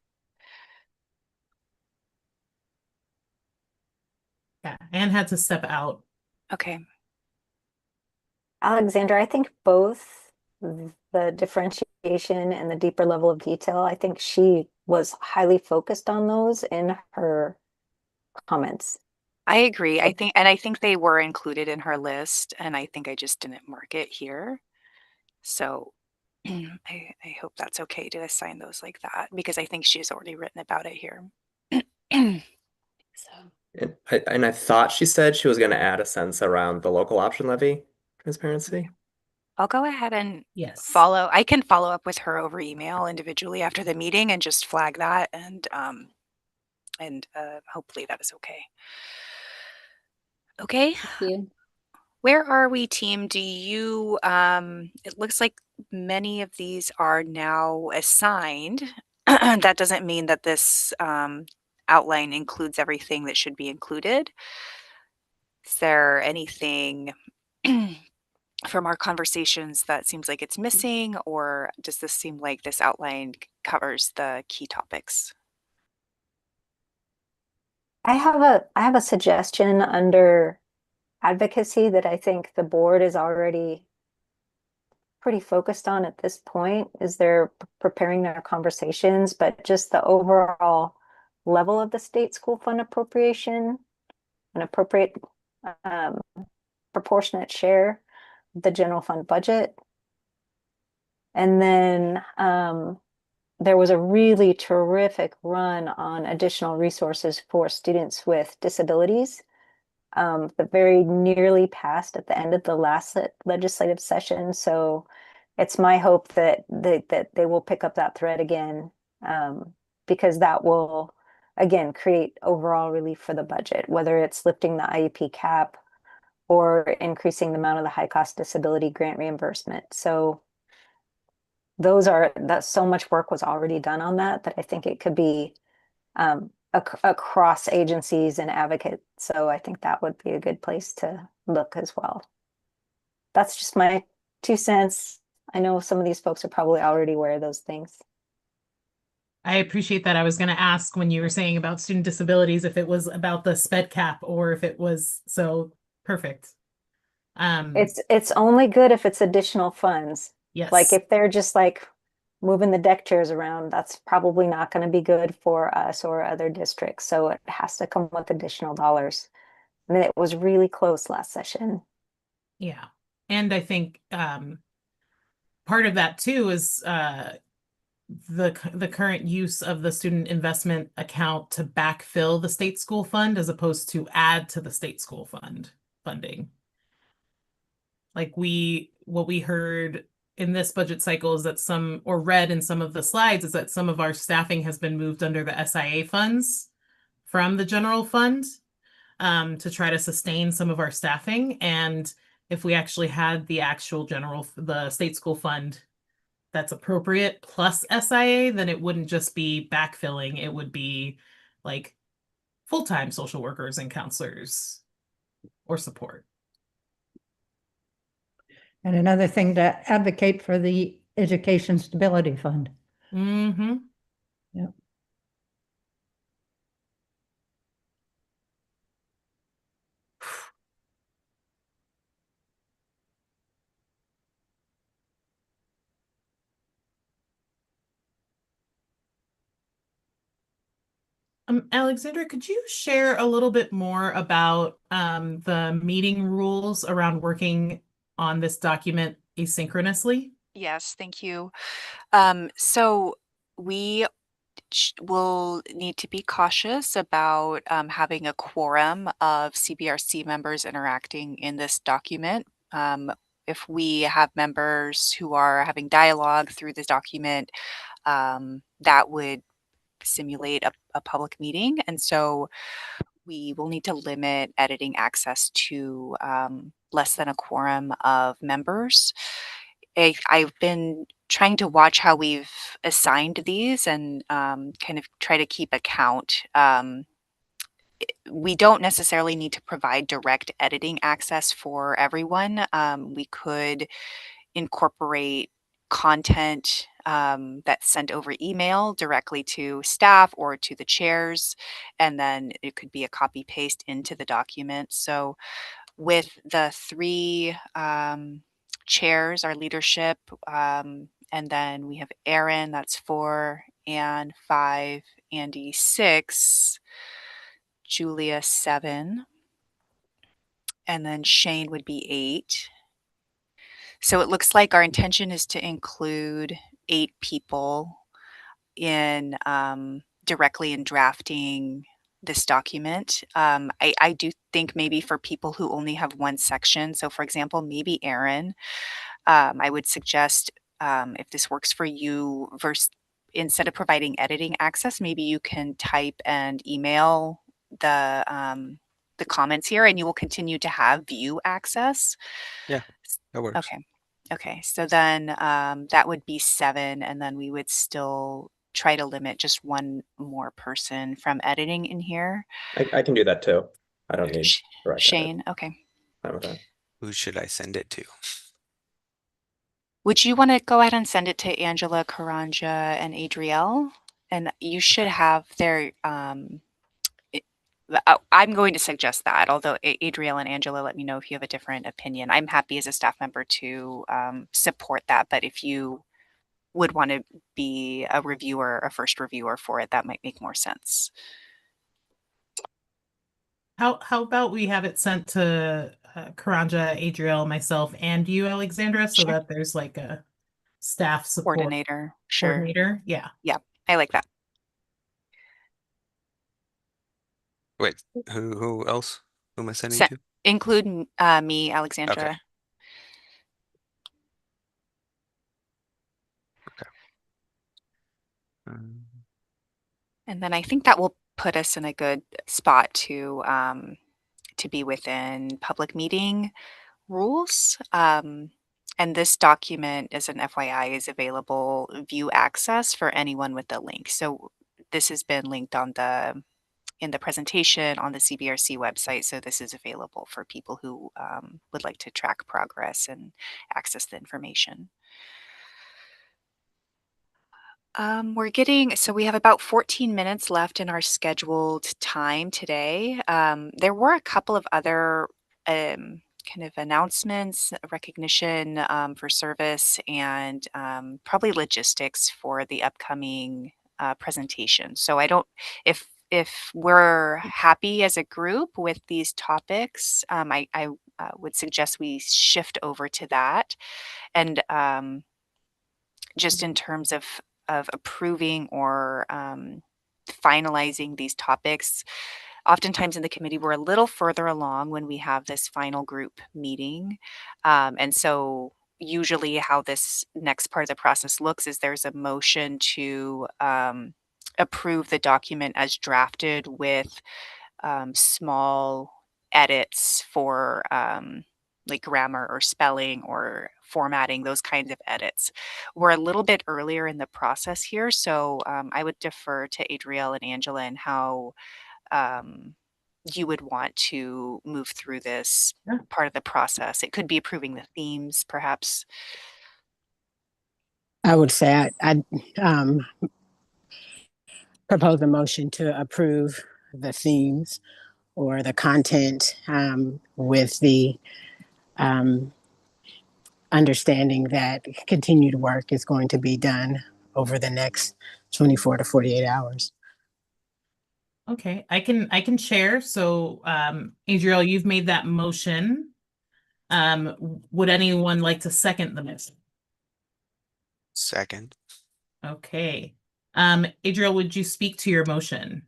H: Yeah, Anne had to step out.
B: Okay.
C: Alexandra, I think both the differentiation and the deeper level of detail, I think she was highly focused on those in her comments.
B: I agree. I think they were included in her list, and I think I just didn't mark it here. So I hope that's okay to assign those like that, because I think she's already written about it here.
L: So
O: And I thought she said she was going to add a sentence around the local option levy transparency.
B: I'll go ahead and
H: Yes.
B: I can follow up with her over email individually after the meeting and just flag that, and hopefully that is okay. Okay.
L: thank you.
B: Where are we, team? Do you, it looks like many of these are now assigned. That doesn't mean that this outline includes everything that should be included. Is there anything from our conversations that seems like it's missing, or does this seem like this outline covers the key topics?
C: I have a suggestion under advocacy that I think the board is already pretty focused on at this point, is they're preparing their conversations, but just the overall level of the state school fund appropriation, an appropriate proportionate share of the general fund budget. And then there was a really terrific run on additional resources for students with disabilities that very nearly passed at the end of the last legislative session. So it's my hope that they will pick up that thread again, because that will, again, create overall relief for the budget, whether it's lifting the IEP cap or increasing the amount of the high cost disability grant reimbursement. So that so much work was already done on that I think it could be across agencies and advocates. So I think that would be a good place to look as well. That's just my 2 cents. I know some of these folks are probably already aware of those things.
H: I appreciate that. I was going to ask when you were saying about student disabilities if it was about the SPED cap or if it was, so perfect.
C: It's only good if it's additional funds.
H: Yes.
C: Like if they're just like moving the deck chairs around, that's probably not going to be good for us or other districts. So it has to come with additional dollars. I mean, it was really close last session.
H: Yeah. And I think part of that too is the current use of the student investment account to backfill the state school fund as opposed to add to the state school fund funding. Like what we heard in this budget cycle is that read in some of the slides is that some of our staffing has been moved under the SIA funds from the general fund to try to sustain some of our staffing. And if we actually had the state school fund that's appropriate plus SIA, then it wouldn't just be backfilling. It would be like full-time social workers and counselors or support.
K: And another thing, to advocate for the Education Stability Fund.
H: Mm-hmm.
K: Yeah.
H: Alexandra, could you share a little bit more about the meeting rules around working on this document asynchronously?
B: Yes, thank you. So we will need to be cautious about having a quorum of CBRC members interacting in this document. If we have members who are having dialogue through this document, that would simulate a public meeting. And so we will need to limit editing access to less than a quorum of members. I've been trying to watch how we've assigned these and kind of try to keep account. We don't necessarily need to provide direct editing access for everyone. We could incorporate content that's sent over email directly to staff or to the chairs, and then it could be a copy paste into the document. So with the three chairs, our leadership, and then we have Aaron, that's 4, and 5, Andy 6, Julia 7, and then Shane would be 8. So it looks like our intention is to include 8 people in directly in drafting this document. I do think maybe for people who only have one section, so for example, maybe Aaron, I would suggest if this works for you, instead of providing editing access, maybe you can type and email the comments here, and you will continue to have view access.
G: Yeah, that works.
B: Okay. Okay. So then that would be 7, and then we would still try to limit just one more person from editing in here.
O: I can do that too. I don't need direct edit.
B: Shane. Okay.
O: Fine with that.
G: Who should I send it to?
B: Would you want to go ahead and send it to Angela, Karanja, and Adrielle? And you should have their I'm going to suggest that, although Adrielle and Angela, let me know if you have a different opinion. I'm happy as a staff member to support that, but if you would want to be a reviewer, a first reviewer for it, that might make more sense.
H: How about we have it sent to Karanja, Adrielle, myself, and you, Alexandra, so that there's like a staff support
B: Coordinator. Sure.
H: coordinator? Yeah.
B: Yeah, I like that.
G: Wait, who else? Who am I sending
B: Send,
G: to?
B: include me, Alexandra.
G: Okay.
B: And then I think that will put us in a good spot to be within public meeting rules. And this document, as an FYI, is available view access for anyone with the link. So this has been linked on in the presentation on the CBRC website. So this is available for people who would like to track progress and access the information. So we have about 14 minutes left in our scheduled time today. There were a couple of other kind of announcements, recognition for service, and probably logistics for the upcoming presentation. So if we're happy as a group with these topics, I would suggest we shift over to that. And just in terms of approving or finalizing these topics, oftentimes in the committee, we're a little further along when we have this final group meeting. And so usually how this next part of the process looks is there's a motion to approve the document as drafted with small edits for like grammar or spelling or formatting, those kinds of edits. We're a little bit earlier in the process here, so I would defer to Adrielle and Angela and how you would want to move through this part of the process. It could be approving the themes, perhaps.
A: I would say I'd propose a motion to approve the themes or the content with the understanding that continued work is going to be done over the next 24 to 48 hours.
H: Okay, I can share. So, Adriel, you've made that motion. Would anyone like to second the motion?
G: Second.
H: Okay. Adriel, would you speak to your motion?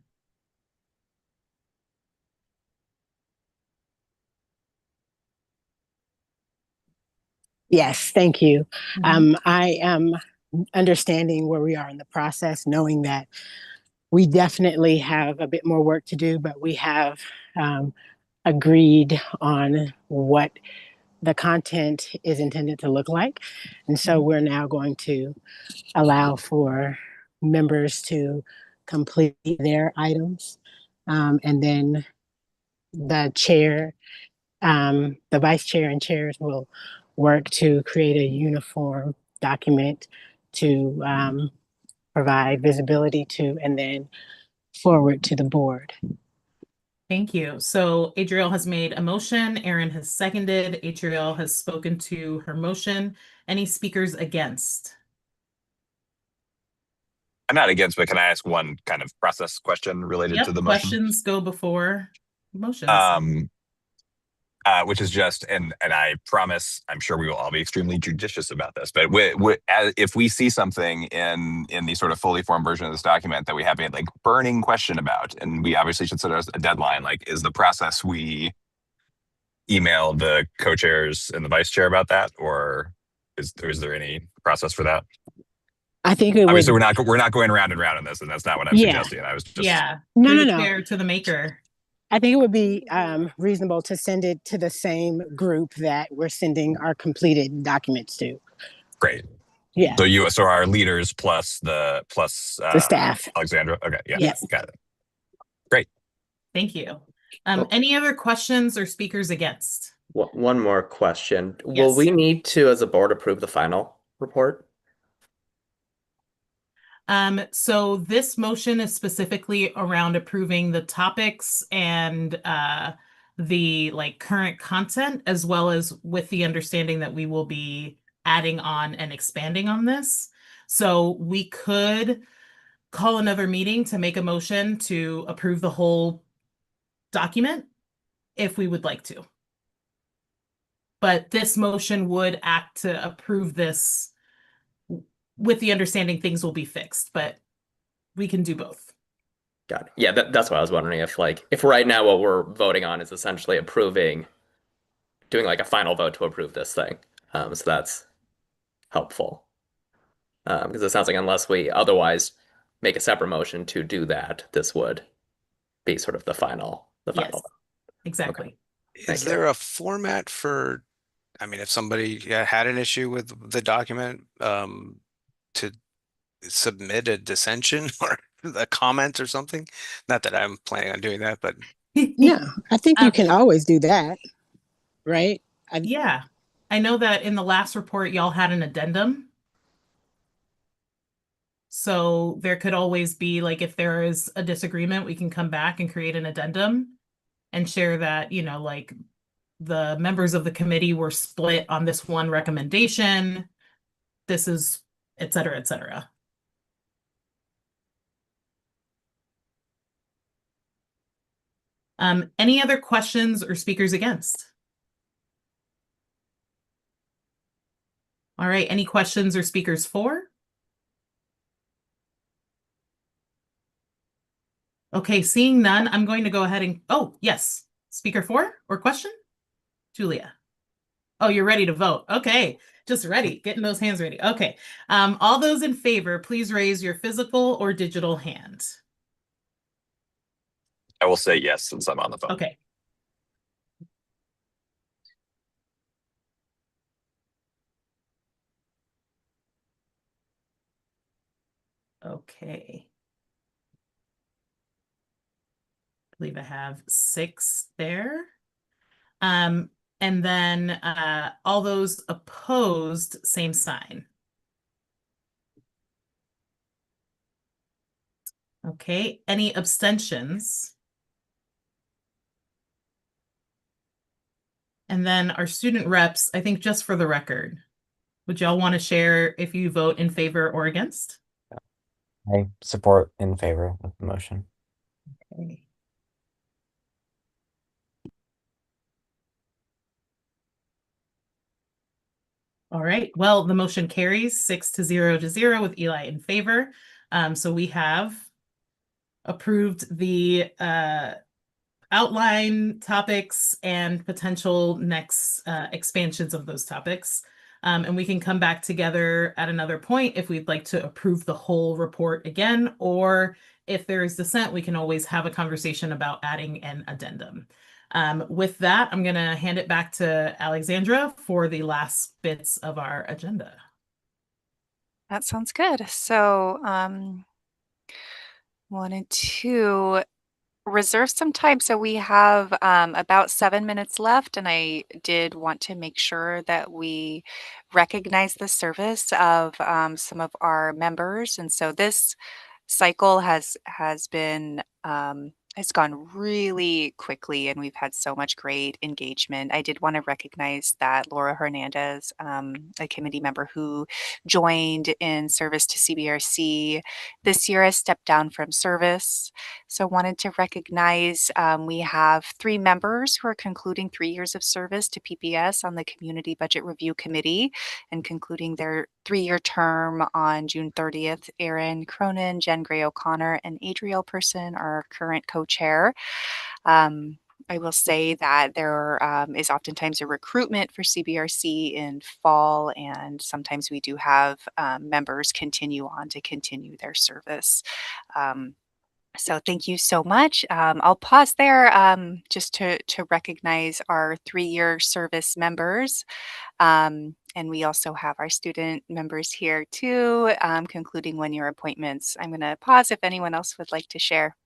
A: Yes, thank you.
H: Mhm.
A: I am understanding where we are in the process, knowing that we definitely have a bit more work to do, but we have agreed on what the content is intended to look like. And so we're now going to allow for members to complete their items. And then the chair, the vice chair and chairs will work to create a uniform document to provide visibility to and then forward to the board.
H: Thank you. So Adriel has made a motion. Erin has seconded. Adriel has spoken to her motion. Any speakers against?
N: I'm not against, but can I ask one kind of process question related to
H: Yep,
N: the motion?
H: questions go before motions.
N: Which is just, and I promise, I'm sure we will all be extremely judicious about this, but if we see something in the sort of fully formed version of this document that we have a like burning question about, and we obviously should set a deadline, like is the process we email the co-chairs and the vice chair about that, or is there any process for that?
A: I think it
N: Obviously,
A: would.
N: we're not going round and round on this, and that's not what I'm
A: Yeah.
N: suggesting. I was just
A: No,
H: Through
A: no,
H: the
A: no.
H: chair to the maker.
A: I think it would be reasonable to send it to the same group that we're sending our completed documents to.
N: Great.
A: Yeah.
N: So our leaders plus the
A: staff.
N: Alexandra. Okay. Yeah.
A: Yes.
N: Got it. Great.
H: Thank you. Any other questions or speakers against?
O: One more question. Will
H: Yes.
O: we need to, as a board, approve the final report?
H: So this motion is specifically around approving the topics and the like current content, as well as with the understanding that we will be adding on and expanding on this. So we could call another meeting to make a motion to approve the whole document if we would like to. But this motion would act to approve this with the understanding things will be fixed, but we can do both.
O: Got it. Yeah, that's what I was wondering if right now what we're voting on is essentially doing like a final vote to approve this thing. So that's helpful. Because it sounds like unless we otherwise make a separate motion to do that, this would be sort of the final.
H: Yes, exactly.
O: Okay.
G: Is there a format for, I mean, if somebody had an issue with the document, to submit a dissension or a comment or something? Not that I'm planning on doing that, but
A: No, I think you can always do that, right?
H: Yeah. I know that in the last report, y'all had an addendum. So there could always be like, if there is a disagreement, we can come back and create an addendum and share that, you know, like the members of the committee were split on this one recommendation. This is, et cetera, et cetera. Any other questions or speakers against? All right, any questions or speakers for? Okay, seeing none, I'm going to go ahead and, oh, yes, speaker for or question? Julia. Oh, you're ready to vote. Okay, just ready, getting those hands ready. Okay, all those in favor, please raise your physical or digital hand.
N: I will say yes since I'm on the phone.
H: Okay. Okay. I believe I have 6 there. And then all those opposed, same sign. Okay, any abstentions? And then our student reps, I think just for the record, would y'all want to share if you vote in favor or against?
J: I support in favor of the motion.
A: Okay.
H: All right. Well, the motion carries 6-0 with Eli in favor. So we have approved the outline topics and potential next expansions of those topics. And we can come back together at another point if we'd like to approve the whole report again, or if there is dissent, we can always have a conversation about adding an addendum. With that, I'm going to hand it back to Alexandra for the last bits of our agenda.
B: That sounds good. So, wanted to reserve some time. So we have about 7 minutes left, and I did want to make sure that we recognize the service of some of our members. And so this cycle has been has gone really quickly, and we've had so much great engagement. I did want to recognize that Laura Hernandez, a committee member who joined in service to CBRC this year, has stepped down from service. So wanted to recognize we have 3 members who are concluding 3 years of service to PPS on the Community Budget Review Committee and concluding their 3-year term on June 30th. Erin Cronin, Jen Gray O'Connor, and Adriel Person are our current co-chair. I will say that there is oftentimes a recruitment for CBRC in fall, and sometimes we do have members continue their service. So thank you so much. I'll pause there just to recognize our 3-year service members. And we also have our student members here too, concluding 1-year appointments. I'm going to pause if anyone else would like to share.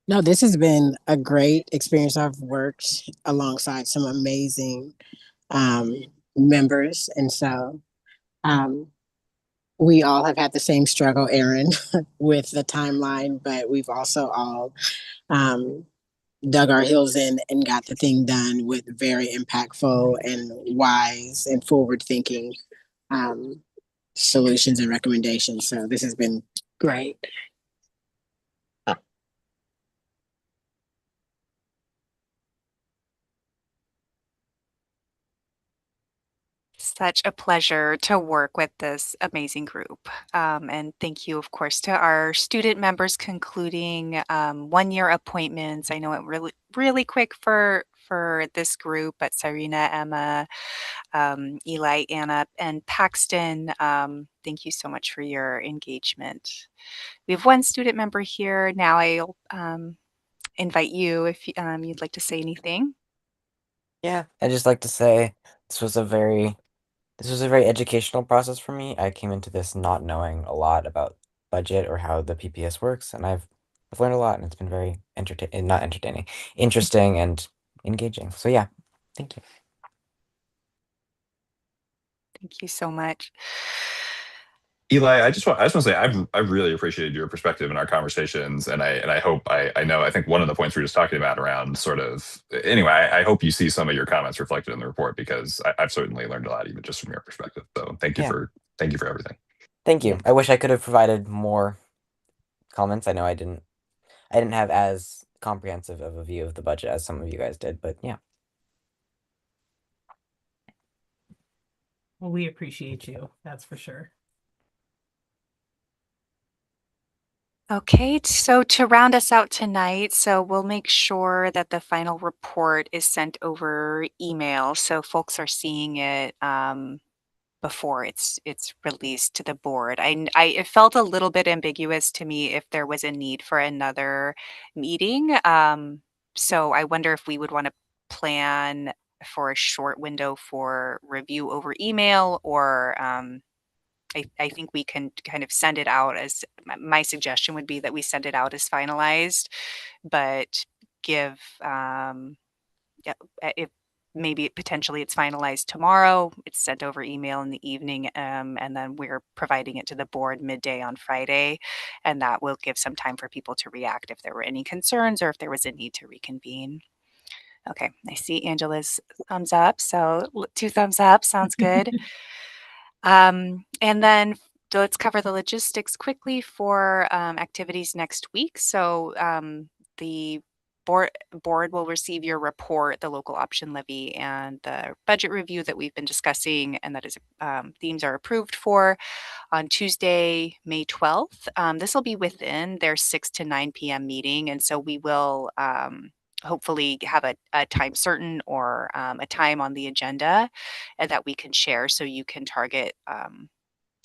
A: No, this has been a great experience. I've worked alongside some amazing members. And so we all have had the same struggle, Erin, with the timeline, but we've also all dug our heels in and got the thing done with very impactful and wise and forward thinking solutions and recommendations. So this has been great.
B: Such a pleasure to work with this amazing group. And thank you, of course, to our student members concluding 1-year appointments. I know it really quick for this group, but Cyrena, Emma, Eli, Anna, and Paxton, thank you so much for your engagement. We have 1 student member here. Now I'll invite you if you'd like to say anything.
J: Yeah, I'd just like to say this was a very educational process for me. I came into this not knowing a lot about budget or how the PPS works, and I've learned a lot, and it's been very interesting and engaging. So yeah, thank you.
B: Thank you so much.
N: Eli, I just want to say I've really appreciated your perspective in our conversations, and I hope I know I think one of the points we were just talking about around sort of anyway. I hope you see some of your comments reflected in the report, because I've certainly learned a lot even just from your perspective. So thank you for everything.
J: Thank you. I wish I could have provided more comments. I know I didn't have as comprehensive of a view of the budget as some of you guys did, but yeah.
H: Well, we appreciate you. That's for sure.
B: Okay, so to round us out tonight, so we'll make sure that the final report is sent over email, so folks are seeing it before it's released to the board. It felt a little bit ambiguous to me if there was a need for another meeting. So I wonder if we would want to plan for a short window for review over email, or I think we can kind of send it out as my suggestion would be that we send it out as finalized, but give if maybe potentially it's finalized tomorrow, it's sent over email in the evening, and then we're providing it to the board midday on Friday, and that will give some time for people to react if there were any concerns or if there was a need to reconvene. Okay, I see Angela's thumbs up, so 2 thumbs up sounds good. And then let's cover the logistics quickly for activities next week. So the board will receive your report, the local option levy, and the budget review that we've been discussing, and that is themes are approved for on Tuesday, May 12th. This will be within their 6 to 9 p.m. meeting, and so we will hopefully have a time certain or a time on the agenda that we can share, so you can target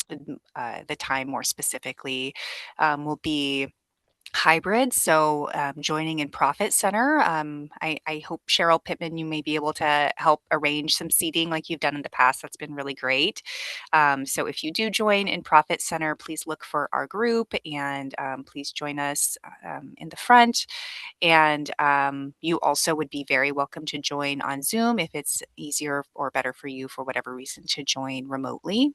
B: the time more specifically. Will be hybrid, so joining in Profit Center. I hope Cheryl Pittman, you may be able to help arrange some seating like you've done in the past. That's been really great. So if you do join in Profit Center, please look for our group and please join us in the front. And you also would be very welcome to join on Zoom if it's easier or better for you for whatever reason to join remotely.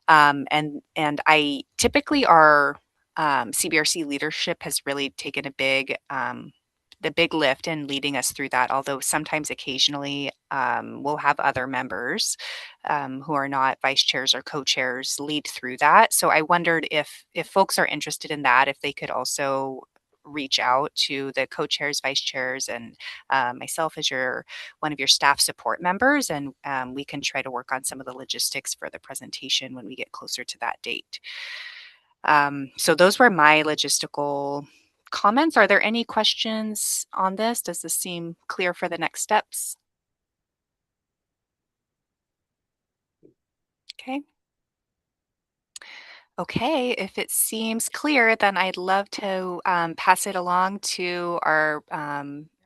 B: And I typically our CBRC leadership has really taken the big lift in leading us through that. Although sometimes, occasionally, we'll have other members who are not vice chairs or co-chairs lead through that. So I wondered if folks are interested in that, if they could also reach out to the co-chairs, vice chairs, and myself as one of your staff support members, and we can try to work on some of the logistics for the presentation when we get closer to that date. So those were my logistical comments. Are there any questions on this? Does this seem clear for the next steps? Okay. Okay, if it seems clear, then I'd love to pass it along to our,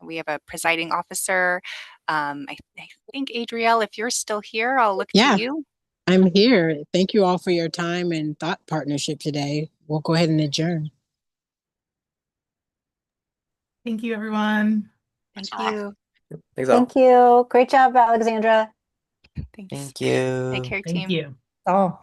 B: we have a presiding officer. I think, Adrielle, if you're still here, I'll look
A: Yeah.
B: to you.
A: I'm here. Thank you all for your time and thought partnership today. We'll go ahead and adjourn.
H: Thank you, everyone.
B: Thank you.
O: Thanks all.
C: Thank you. Great job, Alexandra.
B: Thanks.
J: Thank you.
B: Take care,
H: Thank
B: team.
H: you.
K: Oh.